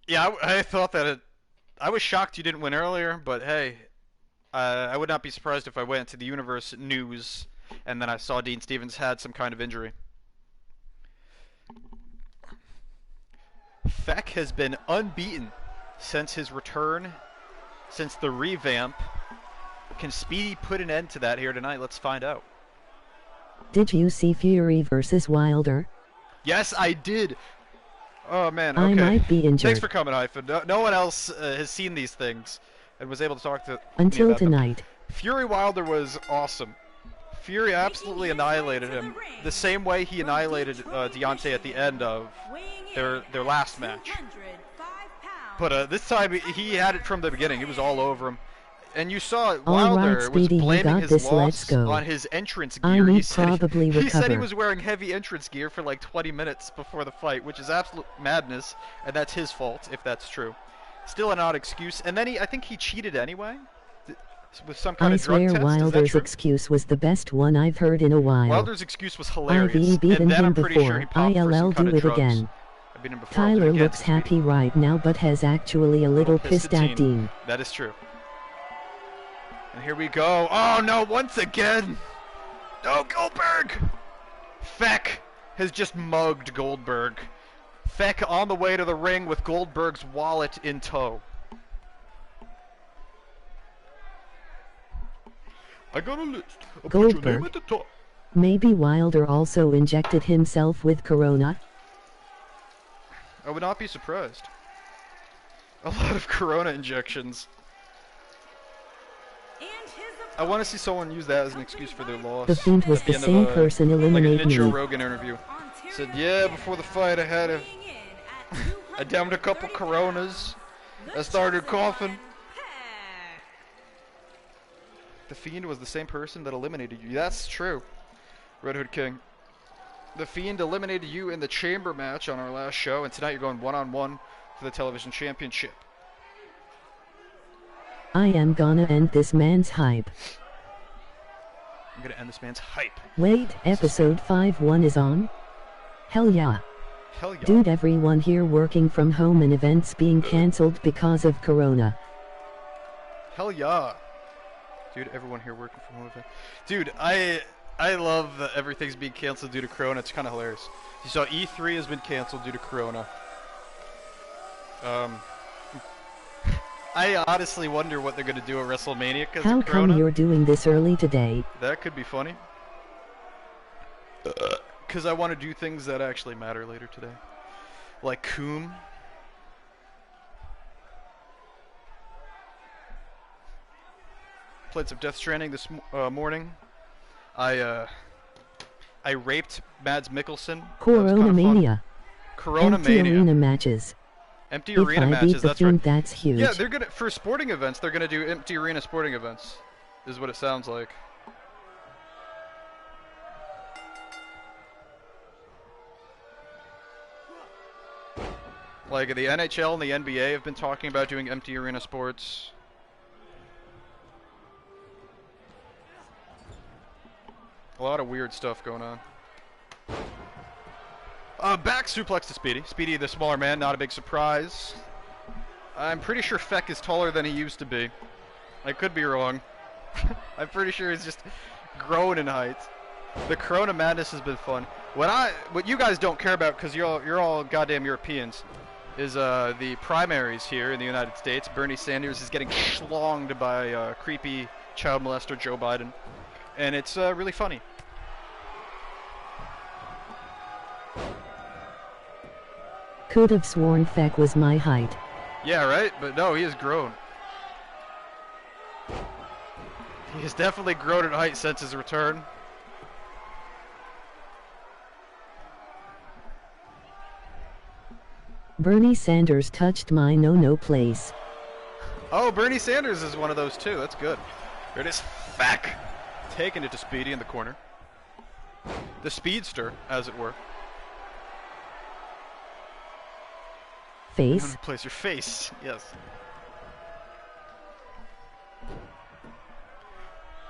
Yeah, I thought that I was shocked you didn't win earlier, but hey, I would not be surprised if I went to the Universe News and then I saw Dean Stevens had some kind of injury. Feck has been unbeaten since his return, since the revamp. Can Speedy put an end to that here tonight? Let's find out. Did you see Fury versus Wilder? Yes, I did. Oh man, okay. I might be injured. Thanks for coming, Hyphen. No one else has seen these things and was able to talk to me Until about them. tonight. Fury Wilder was awesome. Fury absolutely annihilated him the same way he annihilated Deontay at the end of their last match. But this time he had it from the beginning. It was all over him. And you saw it, Wilder Speedy, was you blaming got his this, loss let's go. on his entrance I gear. need He said probably he said he recover. was wearing heavy entrance gear for like 20 minutes before the fight, which is absolute madness, and that's his fault if that's true. Still an odd excuse. And then I think he cheated anyway. with some kind I of drug swear test. Wilder's Is that excuse was the best one I've heard in a while. Wilder's excuse was I've hilarious. beaten And then him I'm pretty sure he before. popped for some ILL kind do of it drugs. again. I've beaten him before. I'll do it Tyler again, looks Speedy. happy right now but has actually a little pissed at Dean. That is true. And here we go. Oh no, once again! No, Goldberg! Feck has just mugged Goldberg. Feck on the way to the ring with Goldberg's wallet in tow. I got a list. I'll put your name at the top. Maybe Wilder also injected himself with Corona? I would not be surprised. A lot of Corona injections. I want to see someone use that as an excuse for their loss. The Fiend was at the end same of person like eliminating a Joe me. Rogan interview. Said, yeah, before the fight I had a... I downed a couple Coronas. I started coughing. The Fiend was the same person that eliminated you. That's true, Red Hood King. The Fiend eliminated you in the chamber match on our last show, and tonight you're going one-on-one for the television championship. I am gonna end this man's hype. I'm gonna end this man's hype. Wait, episode 5-1 is on? Hell yeah. Hell yeah. Dude, everyone here working from home and events being cancelled because of Corona. Hell yeah. Dude, everyone here working from home. Dude, I love that everything's being canceled due to Corona. It's kind of hilarious. You saw E3 has been canceled due to Corona. I honestly wonder what they're going to do at WrestleMania because How of Corona. come you're doing this early today? That could be funny. Because I want to do things that actually matter later today. Like Coom. Played some Death Stranding this morning. I raped Mads Mikkelsen. Corona Mania. Corona Empty Mania. arena matches. Empty If arena I matches, beat the that's Fiend, right. that's huge. Yeah, they're gonna for sporting events. They're gonna do empty arena sporting events, is what it sounds like. Like the NHL and the NBA have been talking about doing empty arena sports. A lot of weird stuff going on. Back suplex to Speedy. Speedy, the smaller man, not a big surprise. I'm pretty sure Feck is taller than he used to be. I could be wrong. I'm pretty sure he's just grown in height. The Corona Madness has been fun. What you guys don't care about, because you're all goddamn Europeans, is the primaries here in the United States. Bernie Sanders is getting schlonged by creepy child molester Joe Biden, and it's really funny. Could have sworn Feck was my height. Yeah, right? But no, he has grown. He has definitely grown in height since his return. Bernie Sanders touched my no-no place. Oh, Bernie Sanders is one of those too. That's good. There it is. Feck. Taking it to Speedy in the corner. The speedster, as it were. Face. Place your face. Yes.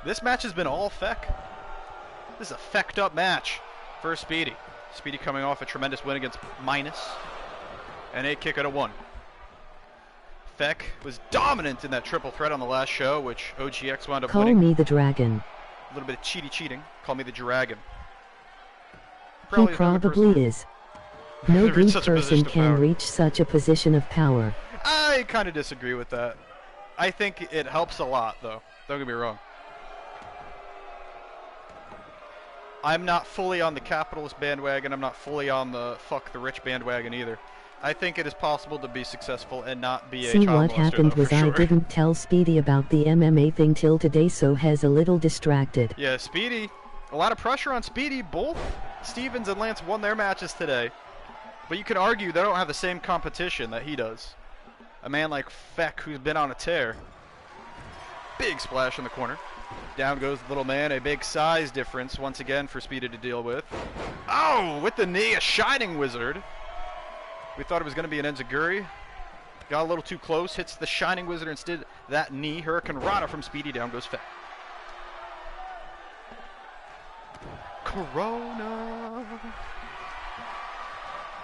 This match has been all Feck. This is a fecked up match for Speedy. Speedy coming off a tremendous win against Minus. And a kick out of 1. Feck was dominant in that triple threat on the last show, which OGX wound up Call winning. me the dragon. A little bit of cheating. Call me the dragon. He probably is. No Reach good such a person position of can power. reach such a position of power. I kind of disagree with that. I think it helps a lot, though. Don't get me wrong. I'm not fully on the capitalist bandwagon. I'm not fully on the fuck the rich bandwagon either. I think it is possible to be successful and not be a See, child what molester, happened though, was for I sure. didn't tell Speedy about the MMA thing till today, so has a little distracted. Yeah, Speedy. A lot of pressure on Speedy. Both Stevens and Lance won their matches today. But you can argue they don't have the same competition that he does. A man like Feck, who's been on a tear. Big splash in the corner. Down goes the little man. A big size difference once again for Speedy to deal with. Oh, with the knee, a shining wizard. We thought it was going to be an enziguri. Got a little too close, hits the Shining Wizard instead. That knee, Hurricane Rana from Speedy, down goes Feck. Corona.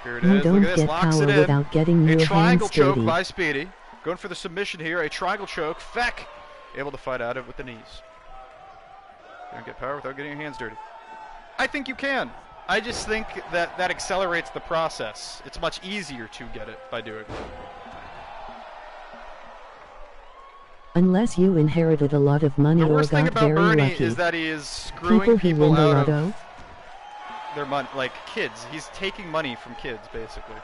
Here it is. Look at this. Locks it in. Without getting a your triangle hands choke dirty. by Speedy. Going for the submission here. A triangle choke. Feck able to fight out of it with the knees. You don't get power without getting your hands dirty. I think you can. I just think that accelerates the process. It's much easier to get it by doing it. Unless you inherited a lot of money The or worst thing got about very Bernie lucky. is that he is screwing People who people win the out lotto. of their money, like kids. He's taking money from kids, basically.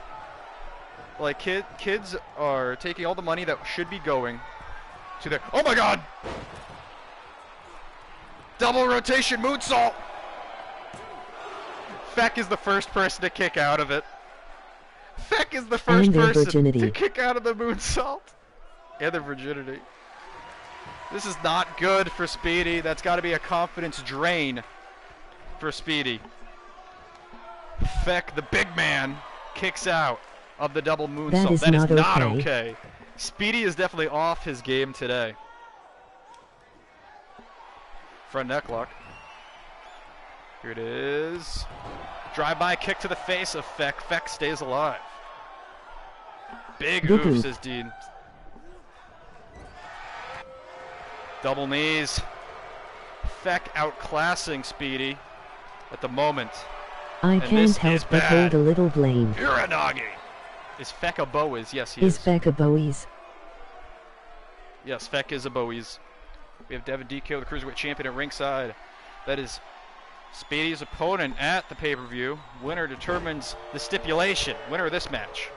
Like kids are taking all the money that should be going to their. Oh my God! Double rotation moonsault. Feck is the first person to kick out of it. Feck is the first And their person virginity. to kick out of the moonsault. And their virginity. This is not good for Speedy. That's got to be a confidence drain for Speedy. Feck, the big man, kicks out of the double moonsault. That is not okay. Speedy is definitely off his game today. Front neck lock. Here it is. Drive-by kick to the face of Feck. Feck stays alive. Big oof, says Dean. Double knees. Feck outclassing Speedy at the moment. I can't help but hold a little blame. Uranagi. Is Feck a Bowies? Yes, he is. Is Feck a Bowies? Yes, Feck is a Bowies. We have Devin DK, the Cruiserweight Champion, at ringside. That is Speedy's opponent at the pay-per-view. Winner determines the stipulation. Winner of this match.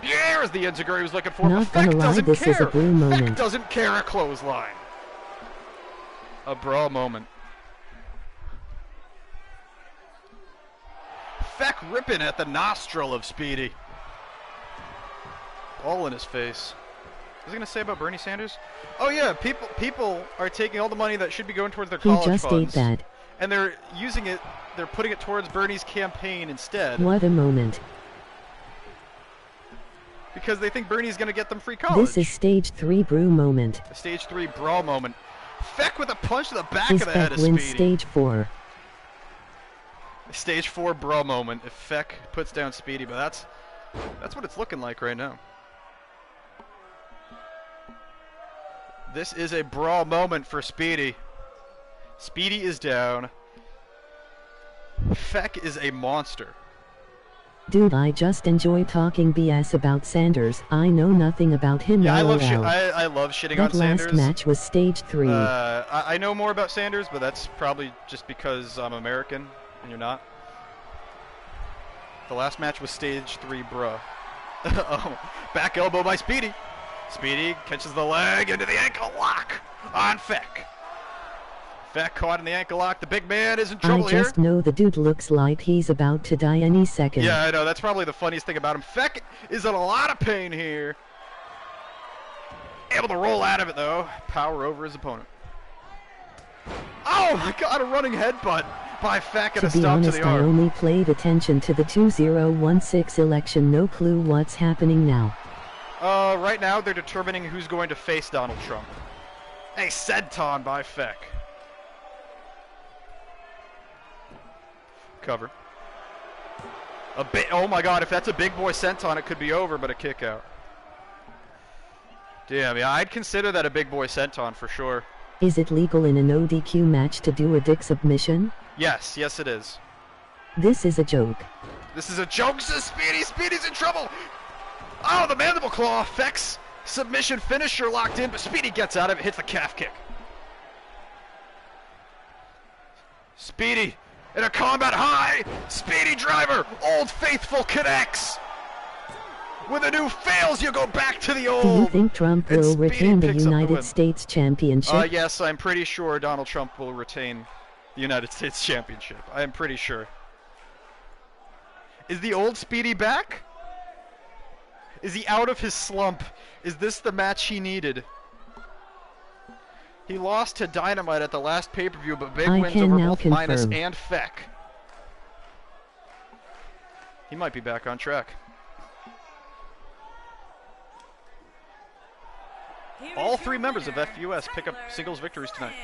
Here's the Enziguri he was looking for, but Feck doesn't care. Is a blue moment. Feck doesn't care a clothesline. A brawl moment. Feck ripping at the nostril of Speedy. All in his face. What was I going to say about Bernie Sanders? Oh yeah, people are taking all the money that should be going towards their college funds. He just ate that. And they're using it, they're putting it towards Bernie's campaign instead. What a moment. Because they think Bernie's going to get them free college. This is stage 3 brew moment. A stage 3 brawl moment. Feck with a punch to the back His of the head of wins Speedy. stage 4. Stage 4 brawl moment if Feck puts down Speedy, but that's what it's looking like right now. This is a brawl moment for Speedy. Speedy is down. Feck is a monster. Dude, I just enjoy talking BS about Sanders. I know nothing about him. Yeah, I love shitting on Sanders. That last match was stage 3. I know more about Sanders, but that's probably just because I'm American and you're not. The last match was stage 3, bruh. Oh, back elbow by Speedy. Speedy catches the leg into the ankle lock on Feck. Feck caught in the ankle lock. The big man is in trouble here. I just know the dude looks like he's about to die any second. Yeah, I know. That's probably the funniest thing about him. Feck is in a lot of pain here. Able to roll out of it, though. Power over his opponent. Oh, my God. A running headbutt by Feck and a stop to the arm. I only played attention to the 2016 election. No clue what's happening now. Right now, they're determining who's going to face Donald Trump. A senton by Feck. Cover. Oh my God, if that's a big boy senton, it could be over, but a kick out. Damn, yeah, I'd consider that a big boy senton for sure. Is it legal in a no DQ match to do a dick submission? Yes, yes it is. This is a joke. This is a joke, says Speedy. Speedy's in trouble. Oh, the mandible claw. Feck's submission finisher locked in, but Speedy gets out of it, hits the calf kick. Speedy in a combat high. Speedy driver. Old Faithful connects. When the new fails, you go back to the old. Do you think Trump will retain the United States Championship? Yes, I'm pretty sure Donald Trump will retain the United States Championship. I am pretty sure. Is the old Speedy back? Is he out of his slump? Is this the match he needed? He lost to Dynamite at the last pay-per-view, but big wins over both Minus and Feck. He might be back on track. Here All is three your members of winner, FUS pick up Tyler singles victories tonight.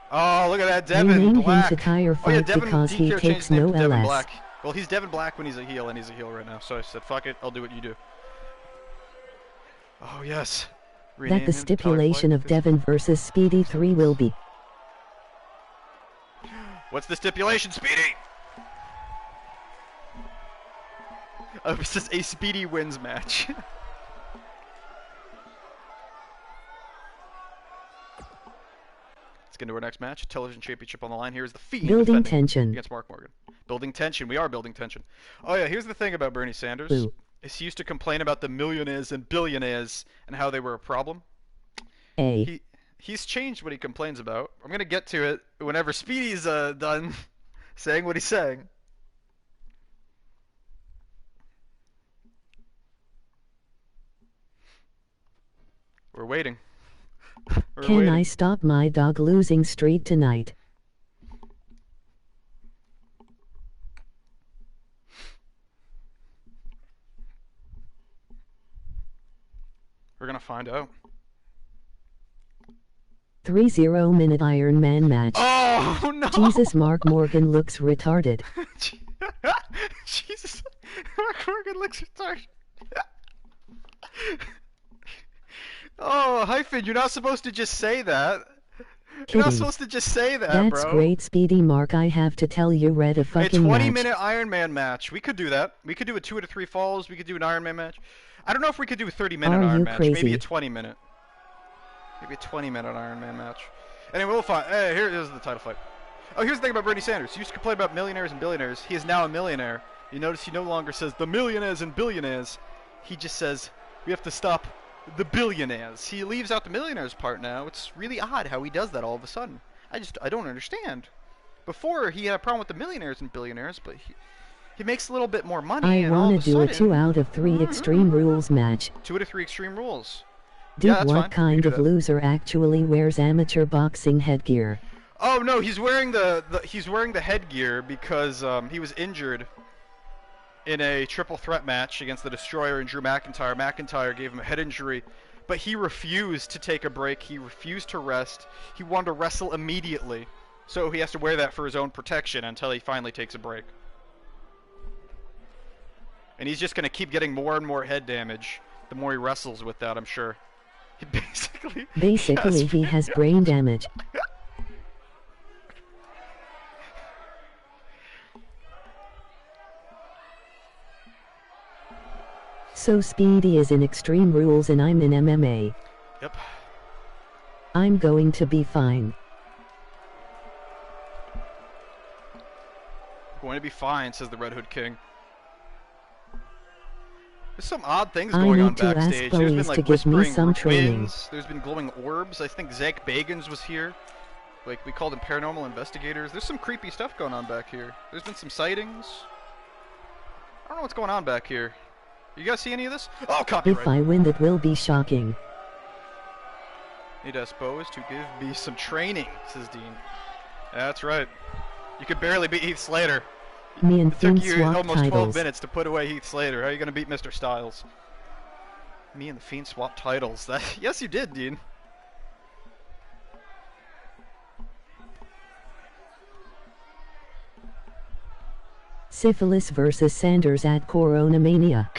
Bryan. Oh, look at that, They Devin named him Black. to Tire Oh yeah, Fight Devin because he DQ changed takes his name no to Devin LS. Black. Well, he's Devin Black when he's a heel, and he's a heel right now. So I said, fuck it, I'll do what you do. Oh yes. Rename That the him to Tire stipulation Fight. of Devin versus Speedy 3 will be. What's the stipulation, Speedy? Oh, it's just a Speedy wins match. Let's get into our next match. Television Championship on the line. Here's the Fiend Building defending tension. against Mark Morgan. Building tension. We are building tension. Oh yeah, here's the thing about Bernie Sanders. Boo. Is he used to complain about the millionaires and billionaires and how they were a problem. A. He's changed what he complains about. I'm gonna get to it whenever Speedy's done saying what he's saying. We're waiting. We're Can waiting. I stop my dog losing streak tonight? We're gonna find out. 3-0-minute Iron Man match. Oh no! Jesus, Mark Morgan looks retarded. Jesus, Mark Morgan looks retarded. Oh, hyphen! You're not supposed to just say that. You're not Kitty. supposed to just say that, That's bro. great, Speedy Mark. I have to tell you, read a A fucking match. 20-minute Iron Man match. We could do that. We could do a 2 out of 3 falls. We could do an Iron Man match. I don't know if we could do a 30-minute Are Iron you match. Maybe crazy? a 20-minute. Maybe a 20-minute Iron Man match. Anyway, we'll find. Hey, here's the title fight. Oh, here's the thing about Bernie Sanders. He used to complain about millionaires and billionaires. He is now a millionaire. You notice he no longer says the millionaires and billionaires. He just says we have to stop the billionaires. He leaves out the millionaires part now. It's really odd how he does that all of a sudden. I don't understand. Before he had a problem with the millionaires and billionaires, but he makes a little bit more money. I and all wanna of a do a sudden, 2 out of 3 Extreme Rules match. 2 out of 3 Extreme Rules. Dude, Yeah, that's fine. what We can kind do of that. loser actually wears amateur boxing headgear? Oh no, he's wearing he's wearing the headgear because he was injured in a triple threat match against the Destroyer and Drew McIntyre. McIntyre gave him a head injury, but he refused to take a break. He refused to rest. He wanted to wrestle immediately, so he has to wear that for his own protection until he finally takes a break. And he's just gonna keep getting more and more head damage the more he wrestles with that, I'm sure. He Basically, he has brain damage. So Speedy is in Extreme Rules and I'm in MMA. Yep. I'm going to be fine. Going to be fine, says the Red Hood King. There's some odd things I going on need to ask backstage. There's been Blaze like to give me whispering some training. winds. There's been glowing orbs. I think Zach Bagans was here. Like we called them paranormal investigators. There's some creepy stuff going on back here. There's been some sightings. I don't know what's going on back here. You guys see any of this? Oh, copyright. If I win, that will be shocking. Need us Bose to give me some training, says Dean. That's right. You could barely beat Heath Slater. Me and It took Finn you swap almost 12 titles. minutes to put away Heath Slater. How are you going to beat Mr. Styles? Me and the Fiend swap titles. That yes, you did, Dean. Syphilis versus Sanders at Corona Mania.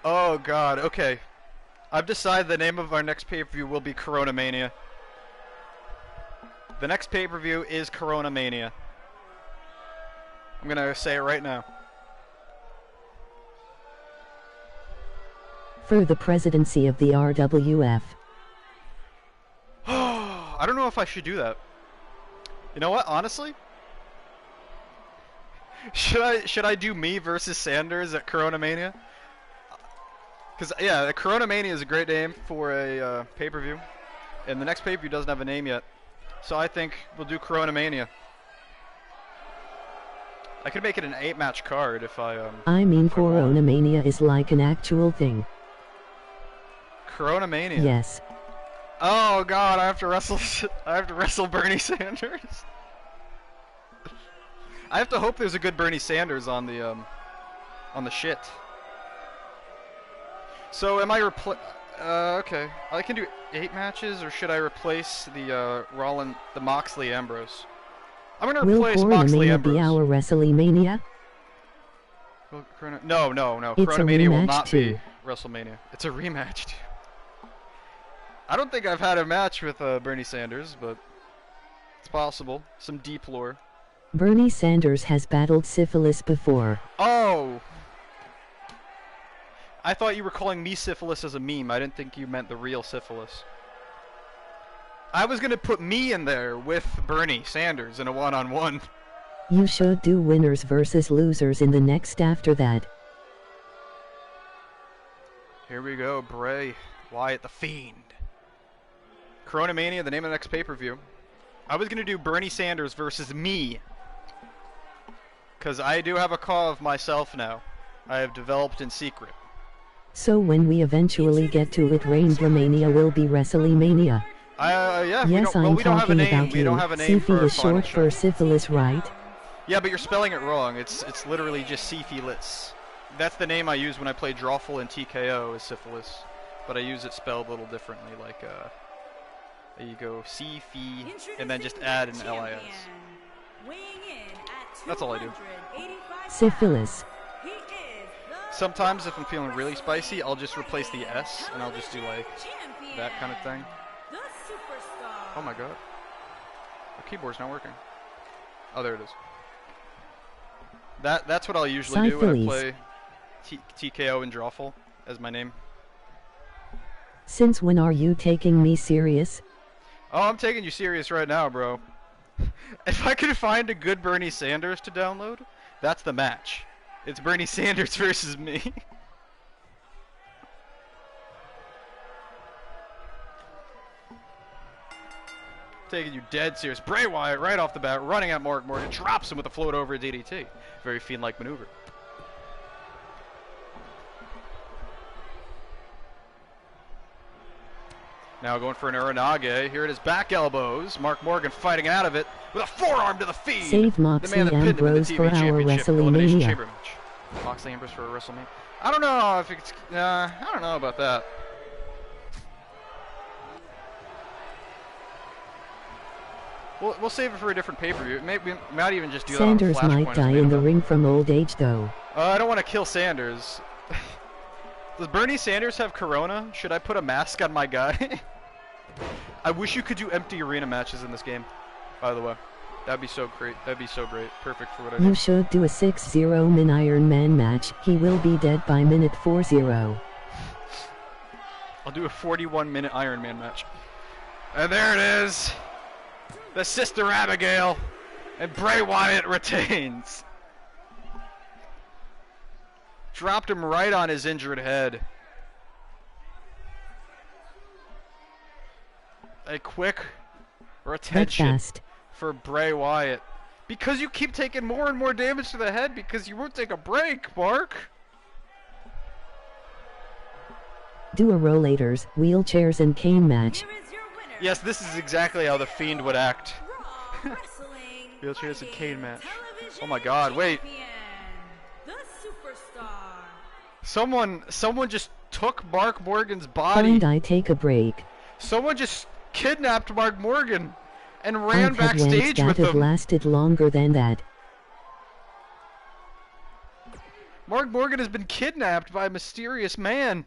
Oh God. Okay. I've decided the name of our next pay-per-view will be Corona Mania. The next pay-per-view is Corona Mania. I'm gonna say it right now. For the presidency of the RWF. I don't know if I should do that. You know what? Honestly, should I do me versus Sanders at Corona Mania? Because yeah, Corona Mania is a great name for a pay-per-view, and the next pay-per-view doesn't have a name yet, so I think we'll do Corona Mania. I could make it an 8-match card if I I mean, if I want. Corona Mania is like an actual thing. Corona Mania. Yes. Oh God, I have to wrestle. I have to wrestle Bernie Sanders. I have to hope there's a good Bernie Sanders on the shit. So am I Okay. I can do 8 matches, or should I replace the the Moxley Ambrose? I'm gonna Will replace Moxley Coronamania Ambrose. be our WrestleMania? No. It's a Coronamania will rematch not too. be WrestleMania. It's a rematch too. I don't think I've had a match with Bernie Sanders, but it's possible. Some deep lore. Bernie Sanders has battled syphilis before. Oh! I thought you were calling me syphilis as a meme. I didn't think you meant the real syphilis. I was gonna put me in there with Bernie Sanders in a one-on-one. You should do winners versus losers in the next after that. Here we go, Bray Wyatt the Fiend. Coronamania, the name of the next pay-per-view. I was gonna do Bernie Sanders versus me, because I do have a call of myself now. I have developed in secret. So when we eventually get to it, RamblingUnited will be WrestleMania. Yeah. Yes, we I'm don't have a talking name. about We you. don't have a name for Syphi our is final short show. for syphilis, right? Yeah, but you're spelling it wrong. It's literally just syphilis. That's the name I use when I play Drawful and TKO is syphilis, but I use it spelled a little differently. Like there you go, Syphi, and then just add an LIS. That's all I do. Syphilis. Sometimes if I'm feeling really spicy, I'll just replace the S and I'll just do like that kind of thing. Oh my god. The keyboard's not working. Oh, there it is. That's what I'll usually do when I play TKO and Drawful as my name. Since when are you taking me serious? Oh, I'm taking you serious right now, bro. If I could find a good Bernie Sanders to download, that's the match. It's Bernie Sanders versus me. Taking you dead serious. Bray Wyatt right off the bat, running at Mark Morgan, drops him with a float over a DDT. Very Fiend-like maneuver. Now going for an Uranage. Here it is, back elbows. Mark Morgan fighting out of it with a forearm to the feed. Save Moxley the man that pinned him in the Ambrose TV for our Championship Elimination WrestleMania. Chamber match. Moxley Ambrose for a WrestleMania. I don't know if it's. I don't know about that. We'll save it for a different pay-per-view. We might even just do Sanders that on might Flashpoint die in the ring from old age, though. I don't want to kill Sanders. Does Bernie Sanders have corona? Should I put a mask on my guy? I wish you could do empty arena matches in this game, by the way. That'd be so great. That'd be so great. Perfect for what I do. You should do a 6-0 Min Iron Man match. He will be dead by minute 40. I'll do a 41-minute Iron Man match. And there it is. The Sister Abigail. And Bray Wyatt retains. Dropped him right on his injured head. A quick retention for Bray Wyatt. Because you keep taking more and more damage to the head because you won't take a break, Mark. Do a rollators, wheelchairs and cane match. Yes, this is exactly how the Fiend would act. Wheelchairs and cane match. Oh my god, wait. Someone just took Mark Morgan's body. Find I take a break. Someone just kidnapped Mark Morgan and ran I've had backstage that with have him. lasted longer than that. Mark Morgan has been kidnapped by a mysterious man.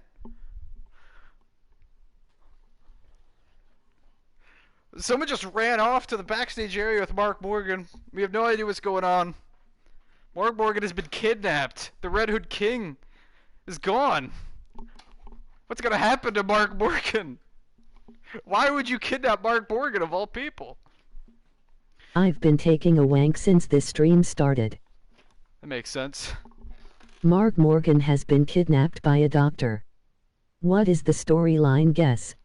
Someone just ran off to the backstage area with Mark Morgan. We have no idea what's going on. Mark Morgan has been kidnapped. The Red Hood King is gone. What's going to happen to Mark Morgan? Why would you kidnap Mark Morgan of all people? I've been taking a wank since this stream started. That makes sense. Mark Morgan has been kidnapped by a doctor. What is the storyline guess?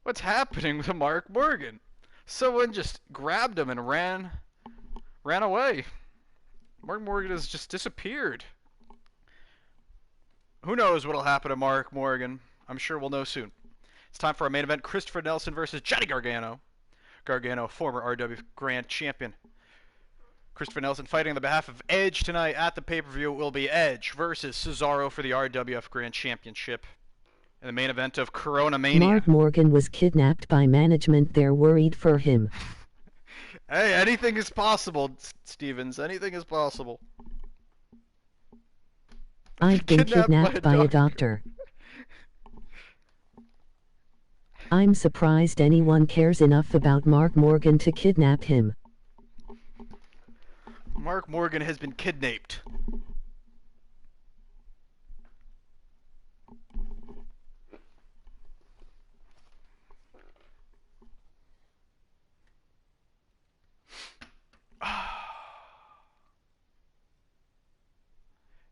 What's happening with Mark Morgan? Someone just grabbed him and ran away. Mark Morgan has just disappeared. Who knows what'll happen to Mark Morgan? I'm sure we'll know soon. It's time for our main event, Christopher Nelson versus Johnny Gargano. Gargano, former RW Grand Champion. Christopher Nelson fighting on the behalf of Edge tonight at the pay-per-view. It will be Edge versus Cesaro for the RWF Grand Championship. In the main event of Corona Mania. Mark Morgan was kidnapped by management. They're worried for him. Hey, anything is possible, Stevens. Anything is possible. I've been kidnapped by a doctor. I'm surprised anyone cares enough about Mark Morgan to kidnap him. Mark Morgan has been kidnapped.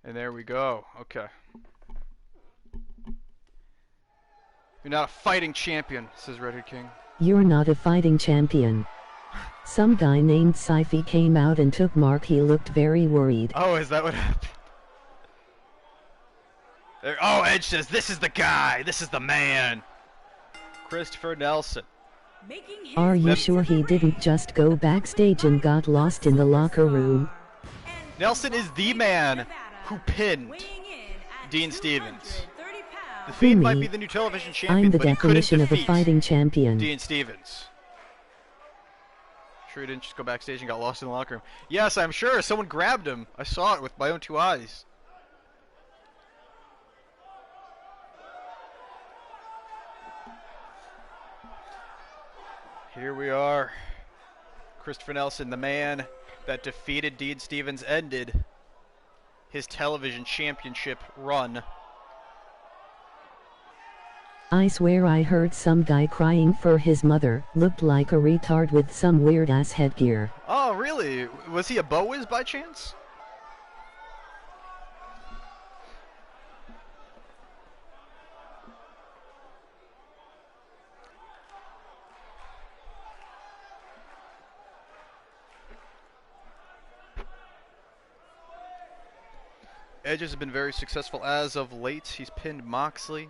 And there we go. Okay. You're not a fighting champion, says Redhead King. You're not a fighting champion. Some guy named Syfy came out and took Mark. He looked very worried. Oh, is that what happened? There, oh, Edge says, this is the guy. This is the man. Christopher Nelson. Are you sure he didn't just go backstage and got lost in the locker room? Nelson is the man who pinned Dean Stevens. The Fiend might be the new television champion, I'm the but he couldn't definition of a defeat fighting champion. Dean Stevens. Sure he didn't just go backstage and got lost in the locker room. Yes, I'm sure. Someone grabbed him. I saw it with my own 2 eyes. Here we are. Christopher Nelson, the man that defeated Dean Stevens, ended his television championship run. I swear I heard some guy crying for his mother. Looked like a retard with some weird ass headgear. Oh, really? Was he a Bowiz by chance? Edge has been very successful as of late. He's pinned Moxley.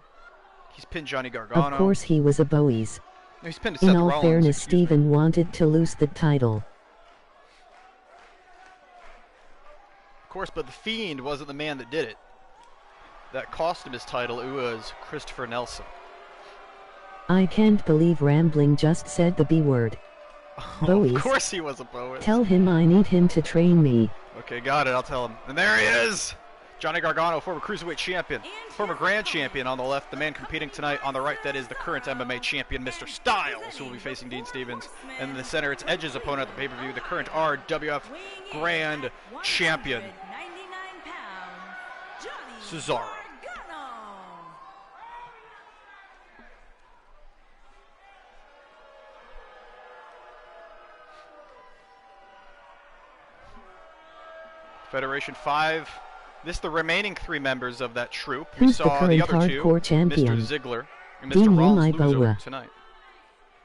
He's pinned Johnny Gargano. Of course he was a Bowies. No, he's pinned Seth In all Rollins, fairness, Steven wanted to lose the title. Of course, but the Fiend wasn't the man that did it. That cost him his title. It was Christopher Nelson. I can't believe Rambling just said the B word. Bowies. Of course he was a Bowies. Tell him I need him to train me. Okay, got it. I'll tell him. And there he is! Johnny Gargano, former Cruiserweight champion, former Grand Champion on the left. The man competing tonight on the right, that is the current MMA champion, Mr. Styles, who will be facing Dean Stevens. And in the center, it's Edge's opponent at the pay-per-view, the current RWF Grand Champion, Cesaro. Federation 5. This is the remaining 3 members of that troupe. We Who's the saw current the other 2, hardcore champion? Mr. Ziggler and Give Mr. me Rollins my lose over boa. tonight.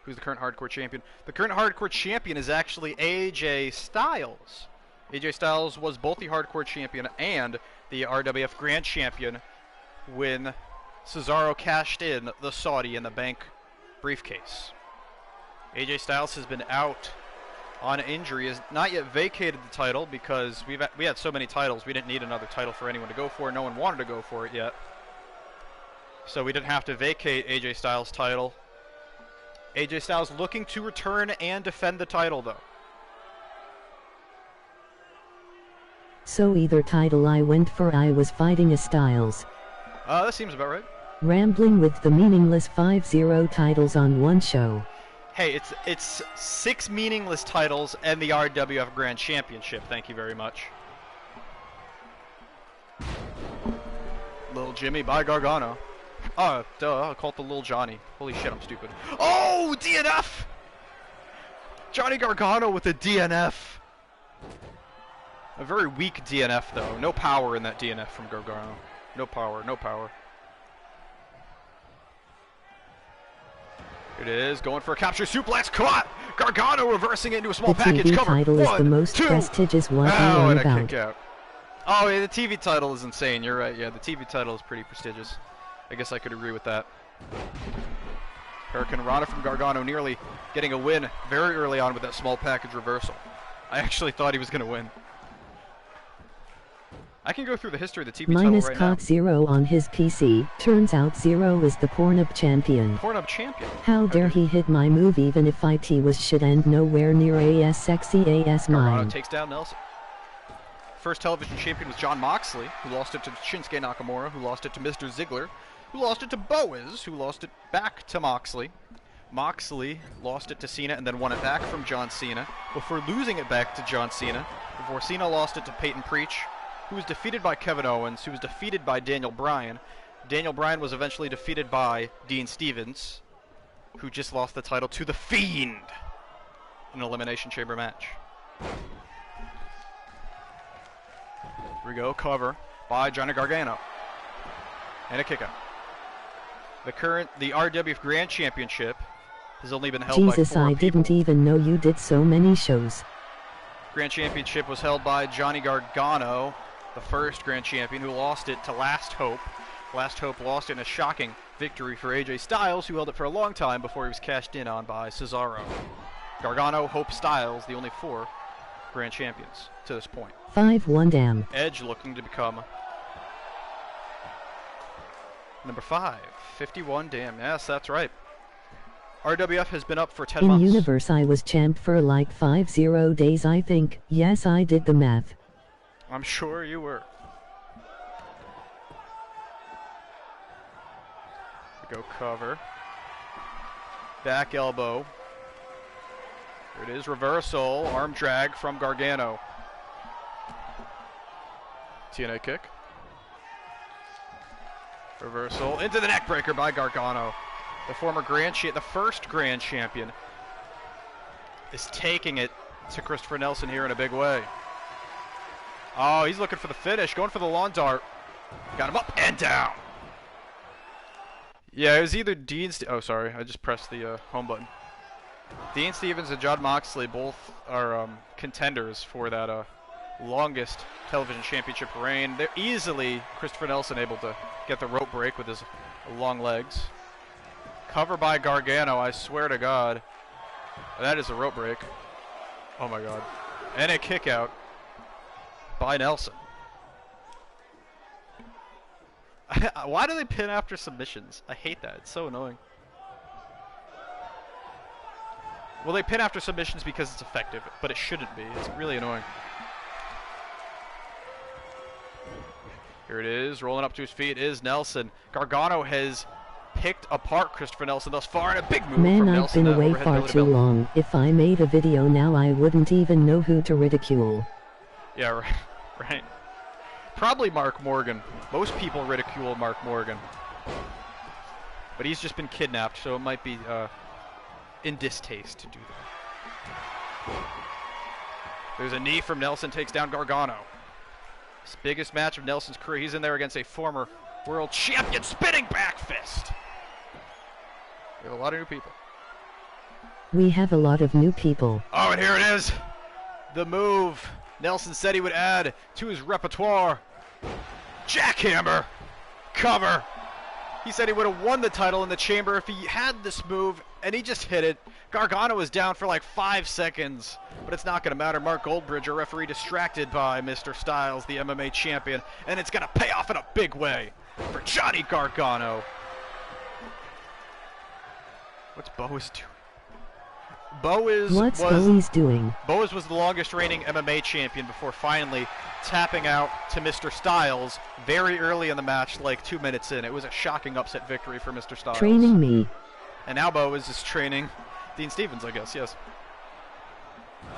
Who's the current hardcore champion? The current hardcore champion is actually AJ Styles. AJ Styles was both the hardcore champion and the RWF Grand Champion when Cesaro cashed in the Saudi in the bank briefcase. AJ Styles has been out on injury, has not yet vacated the title because we had so many titles, we didn't need another title for anyone to go for. No one wanted to go for it yet, so we didn't have to vacate AJ Styles' title. AJ Styles looking to return and defend the title, though. So either title I went for, I was fighting a Styles. That seems about right. Rambling with the meaningless 5-0 titles on one show. Hey, it's 6 meaningless titles and the RWF Grand Championship. Thank you very much. Little Jimmy by Gargano. Oh, duh, I called it the Little Johnny. Holy shit, I'm stupid. Oh, DNF! Johnny Gargano with a DNF. A very weak DNF, though. No power in that DNF from Gargano. No power, no power. It is going for a capture suplex. Come on! Gargano reversing it into a small The package. TV Cover. title is the 1, most 2. prestigious one Oh, and a about. kick out. Oh, yeah, the TV title is insane. You're right. Yeah, the TV title is pretty prestigious. I guess I could agree with that. Hurricane Rana from Gargano nearly getting a win very early on with that small package reversal. I actually thought he was going to win. I can go through the history of the TV title Minus right cock now. 0 on his PC. Turns out 0 is the Pornhub champion. Pornhub champion. How dare he hit my move even if IT was shit and nowhere near AS sexy AS Gargano mine. takes down Nelson. First television champion was Jon Moxley, who lost it to Shinsuke Nakamura, who lost it to Mr. Ziggler, who lost it to Boaz, who lost it back to Moxley. Moxley lost it to Cena and then won it back from John Cena before losing it back to John Cena, before Cena lost it to Peyton Preach, who was defeated by Kevin Owens, who was defeated by Daniel Bryan. Daniel Bryan was eventually defeated by Dean Stevens, who just lost the title to The Fiend in an Elimination Chamber match. Here we go, cover by Johnny Gargano. And a kick out. The RWF Grand Championship has only been held by 4 Jesus, I people. didn't even know you did so many shows. Grand Championship was held by Johnny Gargano, the first Grand Champion, who lost it to Last Hope. Last Hope lost it in a shocking victory for AJ Styles, who held it for a long time before he was cashed in on by Cesaro. Gargano, Hope, Styles, the only 4 Grand Champions to this point. 5-1 damn. Edge looking to become number 5. 51 damn. Yes, that's right. RWF has been up for 10 In months. universe I was champ for like 50 days I think. Yes, I did the math. I'm sure you were. Go cover. Back elbow. There it is. Reversal. Arm drag from Gargano. TNA kick. Reversal. Into the neck breaker by Gargano. The former the first Grand Champion, is taking it to Christopher Nelson here in a big way. Oh, he's looking for the finish. Going for the lawn dart. Got him up and down. Yeah, it was either oh, sorry. I just pressed the home button. Dean Stevens and Jon Moxley both are contenders for that longest television championship reign. They're easily Christopher Nelson able to get the rope break with his long legs. Cover by Gargano, I swear to God. That is a rope break. Oh my God. And a kick out by Nelson. Why do they pin after submissions? I hate that. It's so annoying. Well, they pin after submissions because it's effective, but it shouldn't be. It's really annoying. Here it is, rolling up to his feet is Nelson. Gargano has picked apart Christopher Nelson thus far, and a big move Man, from I've Nelson. been away far too long. If I made a video now I wouldn't even know who to ridicule. Yeah, right. Right. Probably Mark Morgan. Most people ridicule Mark Morgan. But he's just been kidnapped, so it might be in distaste to do that. There's a knee from Nelson, takes down Gargano. This biggest match of Nelson's career. He's in there against a former world champion. Spinning back fist. We have a lot of new people. We have a lot of new people. Oh, and here it is. The move Nelson said he would add to his repertoire. Jackhammer. Cover. He said he would have won the title in the chamber if he had this move, and he just hit it. Gargano was down for like 5 seconds, but it's not going to matter. Mark Goldbridge, a referee, distracted by Mr. Styles, the MMA champion, and it's going to pay off in a big way for Johnny Gargano. What's Boaz doing? What's Boaz doing? Boaz was the longest reigning MMA champion before finally tapping out to Mr. Styles very early in the match, like 2 minutes in. It was a shocking upset victory for Mr. Styles. Training me. And now Boaz is training Dean Stevens, I guess, yes.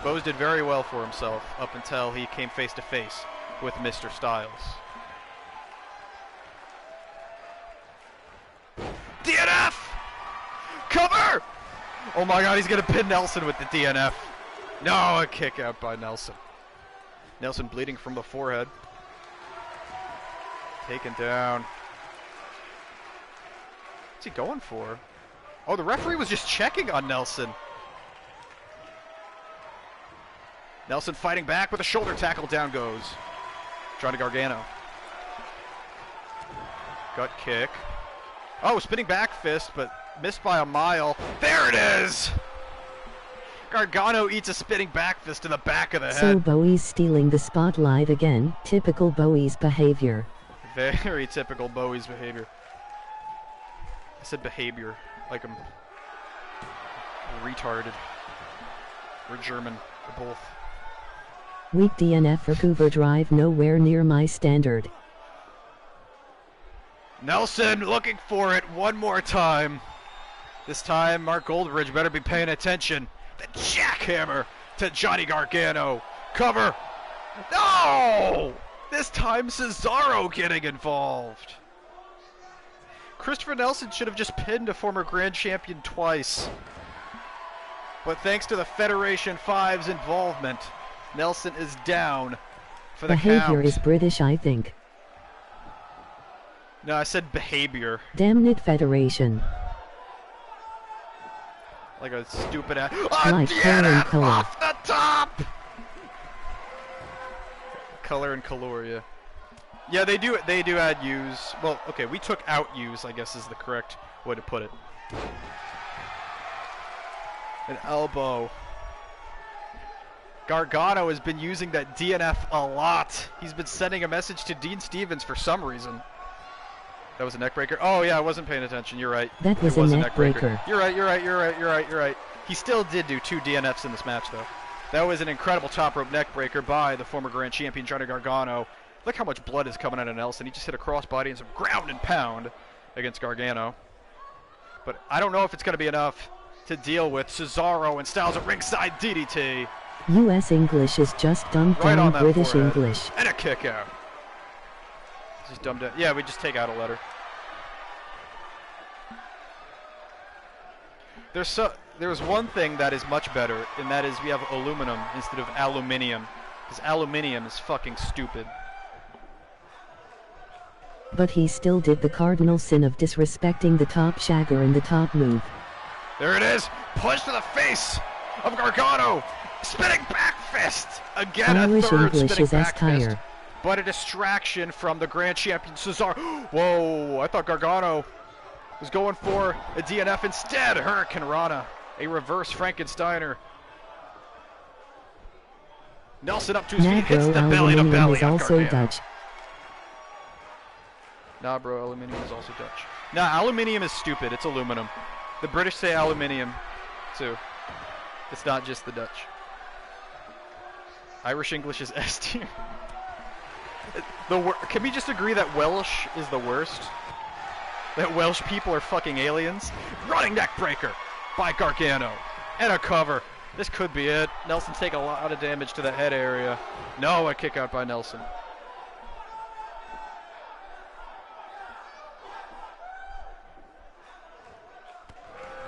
Boaz did very well for himself up until he came face to face with Mr. Styles. DNF! Cover! Oh my God, he's gonna pin Nelson with the DNF. No, a kick out by Nelson. Nelson bleeding from the forehead. Taken down. What's he going for? Oh, the referee was just checking on Nelson. Nelson fighting back with a shoulder tackle. Down goes Johnny Gargano. Gut kick. Oh, spinning back fist, but missed by a mile. There it is! Gargano eats a spinning back fist to the back of the So head. Bowie's stealing the spotlight again. Typical Bowie's behavior. Very typical Bowie's behavior. I said behavior, like I'm retarded. We're German, we're both. Weak DNF for Coover Drive, nowhere near my standard. Nelson looking for it one more time. This time, Mark Goldbridge better be paying attention. The jackhammer to Johnny Gargano. Cover. No! This time, Cesaro getting involved. Christopher Nelson should have just pinned a former grand champion twice. But thanks to the Federation 5's involvement, Nelson is down for the Behavior count. is British, I think. No, I said behavior. Damn it, Federation. Like a stupid ass. Like color and color. Off the top! Color and color, yeah. Yeah, they do add U's. Well, okay, we took out U's, I guess is the correct way to put it. An elbow. Gargano has been using that DNF a lot. He's been sending a message to Dean Stevens for some reason. That was a neck breaker. Oh yeah, I wasn't paying attention. You're right. That was a neck breaker. You're right. He still did do 2 DNFs in this match though. That was an incredible top rope neck breaker by the former grand champion Johnny Gargano. Look how much blood is coming out of Nelson. He just hit a crossbody and some ground and pound against Gargano. But I don't know if it's going to be enough to deal with Cesaro and Styles at ringside DDT. US English is just dumbed Right on down that British forehead. English. And a kick out. Just dumbed down. Yeah, we just take out a letter. There's one thing that is much better, and that is we have aluminum instead of aluminium. Because aluminium is fucking stupid. But he still did the cardinal sin of disrespecting the top shagger in the top move. There it is! Punch to the face of Gargano! Spinning back fist! Again, Irish a third English spinning is back fist. S-tire. But a distraction from the grand champion Cesaro. Whoa, I thought Gargano was going for a DNF instead. Hurricane Rana, a reverse Frankensteiner. Nelson up to his feet, hits the belly to Aluminium belly is on also Gargano. Dutch. Nah, bro, aluminium is also Dutch. Nah, aluminium is stupid. It's aluminum. The British say aluminium, too. It's not just the Dutch. Irish English is S tier. Can we just agree that Welsh is the worst? That Welsh people are fucking aliens? Running neck breaker by Gargano. And a cover. This could be it. Nelson take a lot of damage to the head area. No, a kick out by Nelson.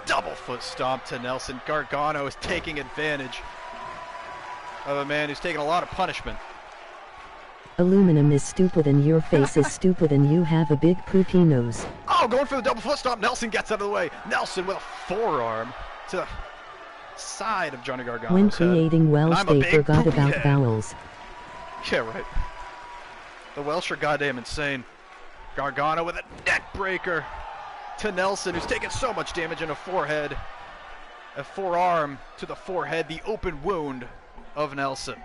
Double foot stomp to Nelson. Gargano is taking advantage of a man who's taken a lot of punishment. Aluminum is stupid and your face is stupid and you have a big poopy nose. Oh, going for the double foot stomp. Nelson gets out of the way. Nelson with a forearm to the side of Johnny Gargano's When head. creating Welsh, And I'm a they big forgot poopy about head. vowels. Yeah, right. The Welsh are goddamn insane. Gargano with a neck breaker to Nelson, who's taken so much damage in a forehead. A forearm to the forehead, the open wound of Nelson.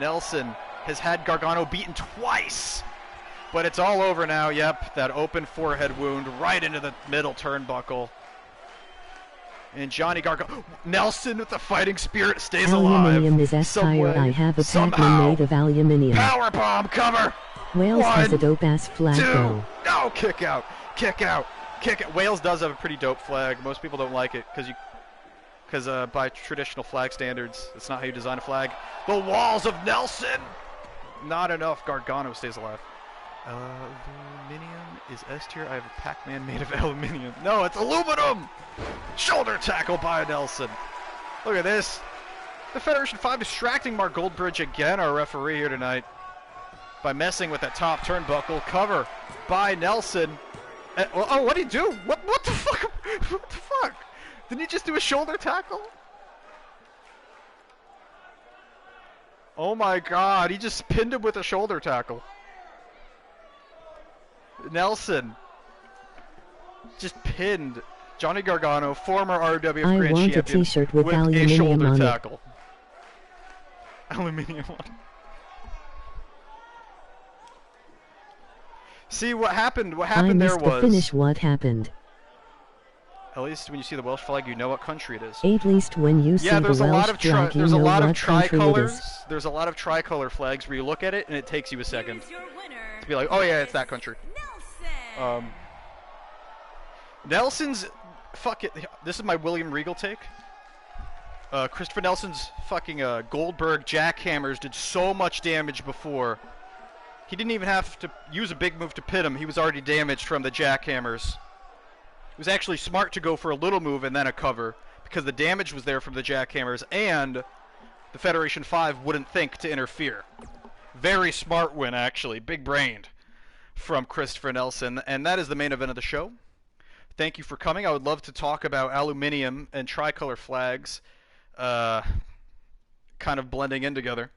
Nelson has had Gargano beaten twice, but it's all over now. Yep, that open forehead wound right into the middle turnbuckle. And Johnny Gargano, Nelson with the fighting spirit stays Aluminium alive. is S-tire. I have a Pac-Man somehow. made of aluminium. Power bomb cover. Wales has a One, dope-ass flag 2. though. No, kick out. Kick out. Kick out. Wales does have a pretty dope flag. Most people don't like it because by traditional flag standards, it's not how you design a flag. The walls of Nelson. Not enough. Gargano stays alive. Aluminium is S tier. I have a Pac-Man made of aluminium. No, it's aluminum. Shoulder tackle by Nelson. Look at this. The Federation 5 distracting Mark Goldbridge again, our referee here tonight, by messing with that top turnbuckle. Cover by Nelson. Oh, what did he do? What the fuck? What the fuck? Didn't he just do a shoulder tackle? Oh my god, he just pinned him with a shoulder tackle. Nelson just pinned Johnny Gargano, former RWF I Grand want a Champion, t-shirt with a aluminium shoulder on it. tackle. Aluminium one. See what happened? What I happened there missed the was. finish. What happened? At least when you see the Welsh flag, you know what country it is. At least when you see Yeah, the there's a lot Welsh of flag, you there's a know lot of what country it tricolors. is. There's a lot of tricolor flags where you look at it and it takes you a second Here's your winner, to be like, oh yeah, it's that country. Nelson. Nelson's fuck it. This is my William Regal take. Christopher Nelson's fucking Goldberg jackhammers did so much damage before. He didn't even have to use a big move to pin him. He was already damaged from the jackhammers. It was actually smart to go for a little move and then a cover because the damage was there from the jackhammers and the Federation 5 wouldn't think to interfere. Very smart win, actually. Big-brained from Christopher Nelson. And that is the main event of the show. Thank you for coming. I would love to talk about aluminium and tricolor flags kind of blending in together.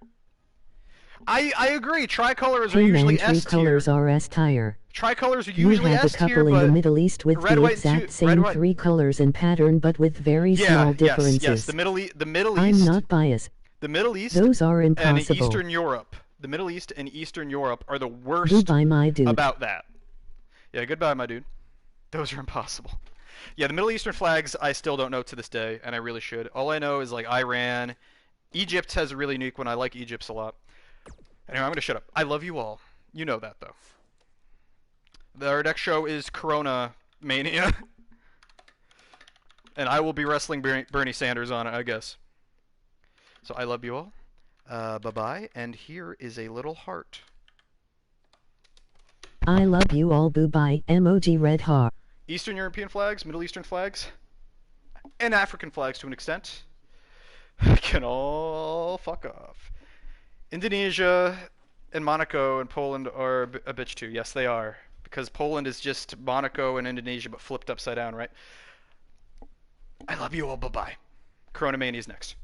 I agree. Tricolors are usually S tier. Colors are S tier. Tricolors are You usually have a S tier, couple in but the Middle East with red, the white, exact two- same red, white- 3 colors and pattern, but with very small differences. Yes. The Middle I'm East. not biased. The Middle East. Those are and impossible. Eastern Europe. The Middle East and Eastern Europe are the worst Goodbye, my dude. about that. Yeah, goodbye, my dude. Those are impossible. Yeah, the Middle Eastern flags I still don't know to this day, and I really should. All I know is like Iran. Egypt has a really unique one. I like Egypt's a lot. Anyway, I'm going to shut up. I love you all. You know that, though. Our next show is Corona Mania. And I will be wrestling Bernie Sanders on it, I guess. So I love you all. Bye-bye. And here is a little heart. I love you all. Boo-bye. Emoji red heart. Eastern European flags, Middle Eastern flags, and African flags to an extent can all fuck off. Indonesia and Monaco and Poland are a bitch too. Yes, they are. Because Poland is just Monaco and Indonesia but flipped upside down, right? I love you all. Bye-bye. Corona Mania is next.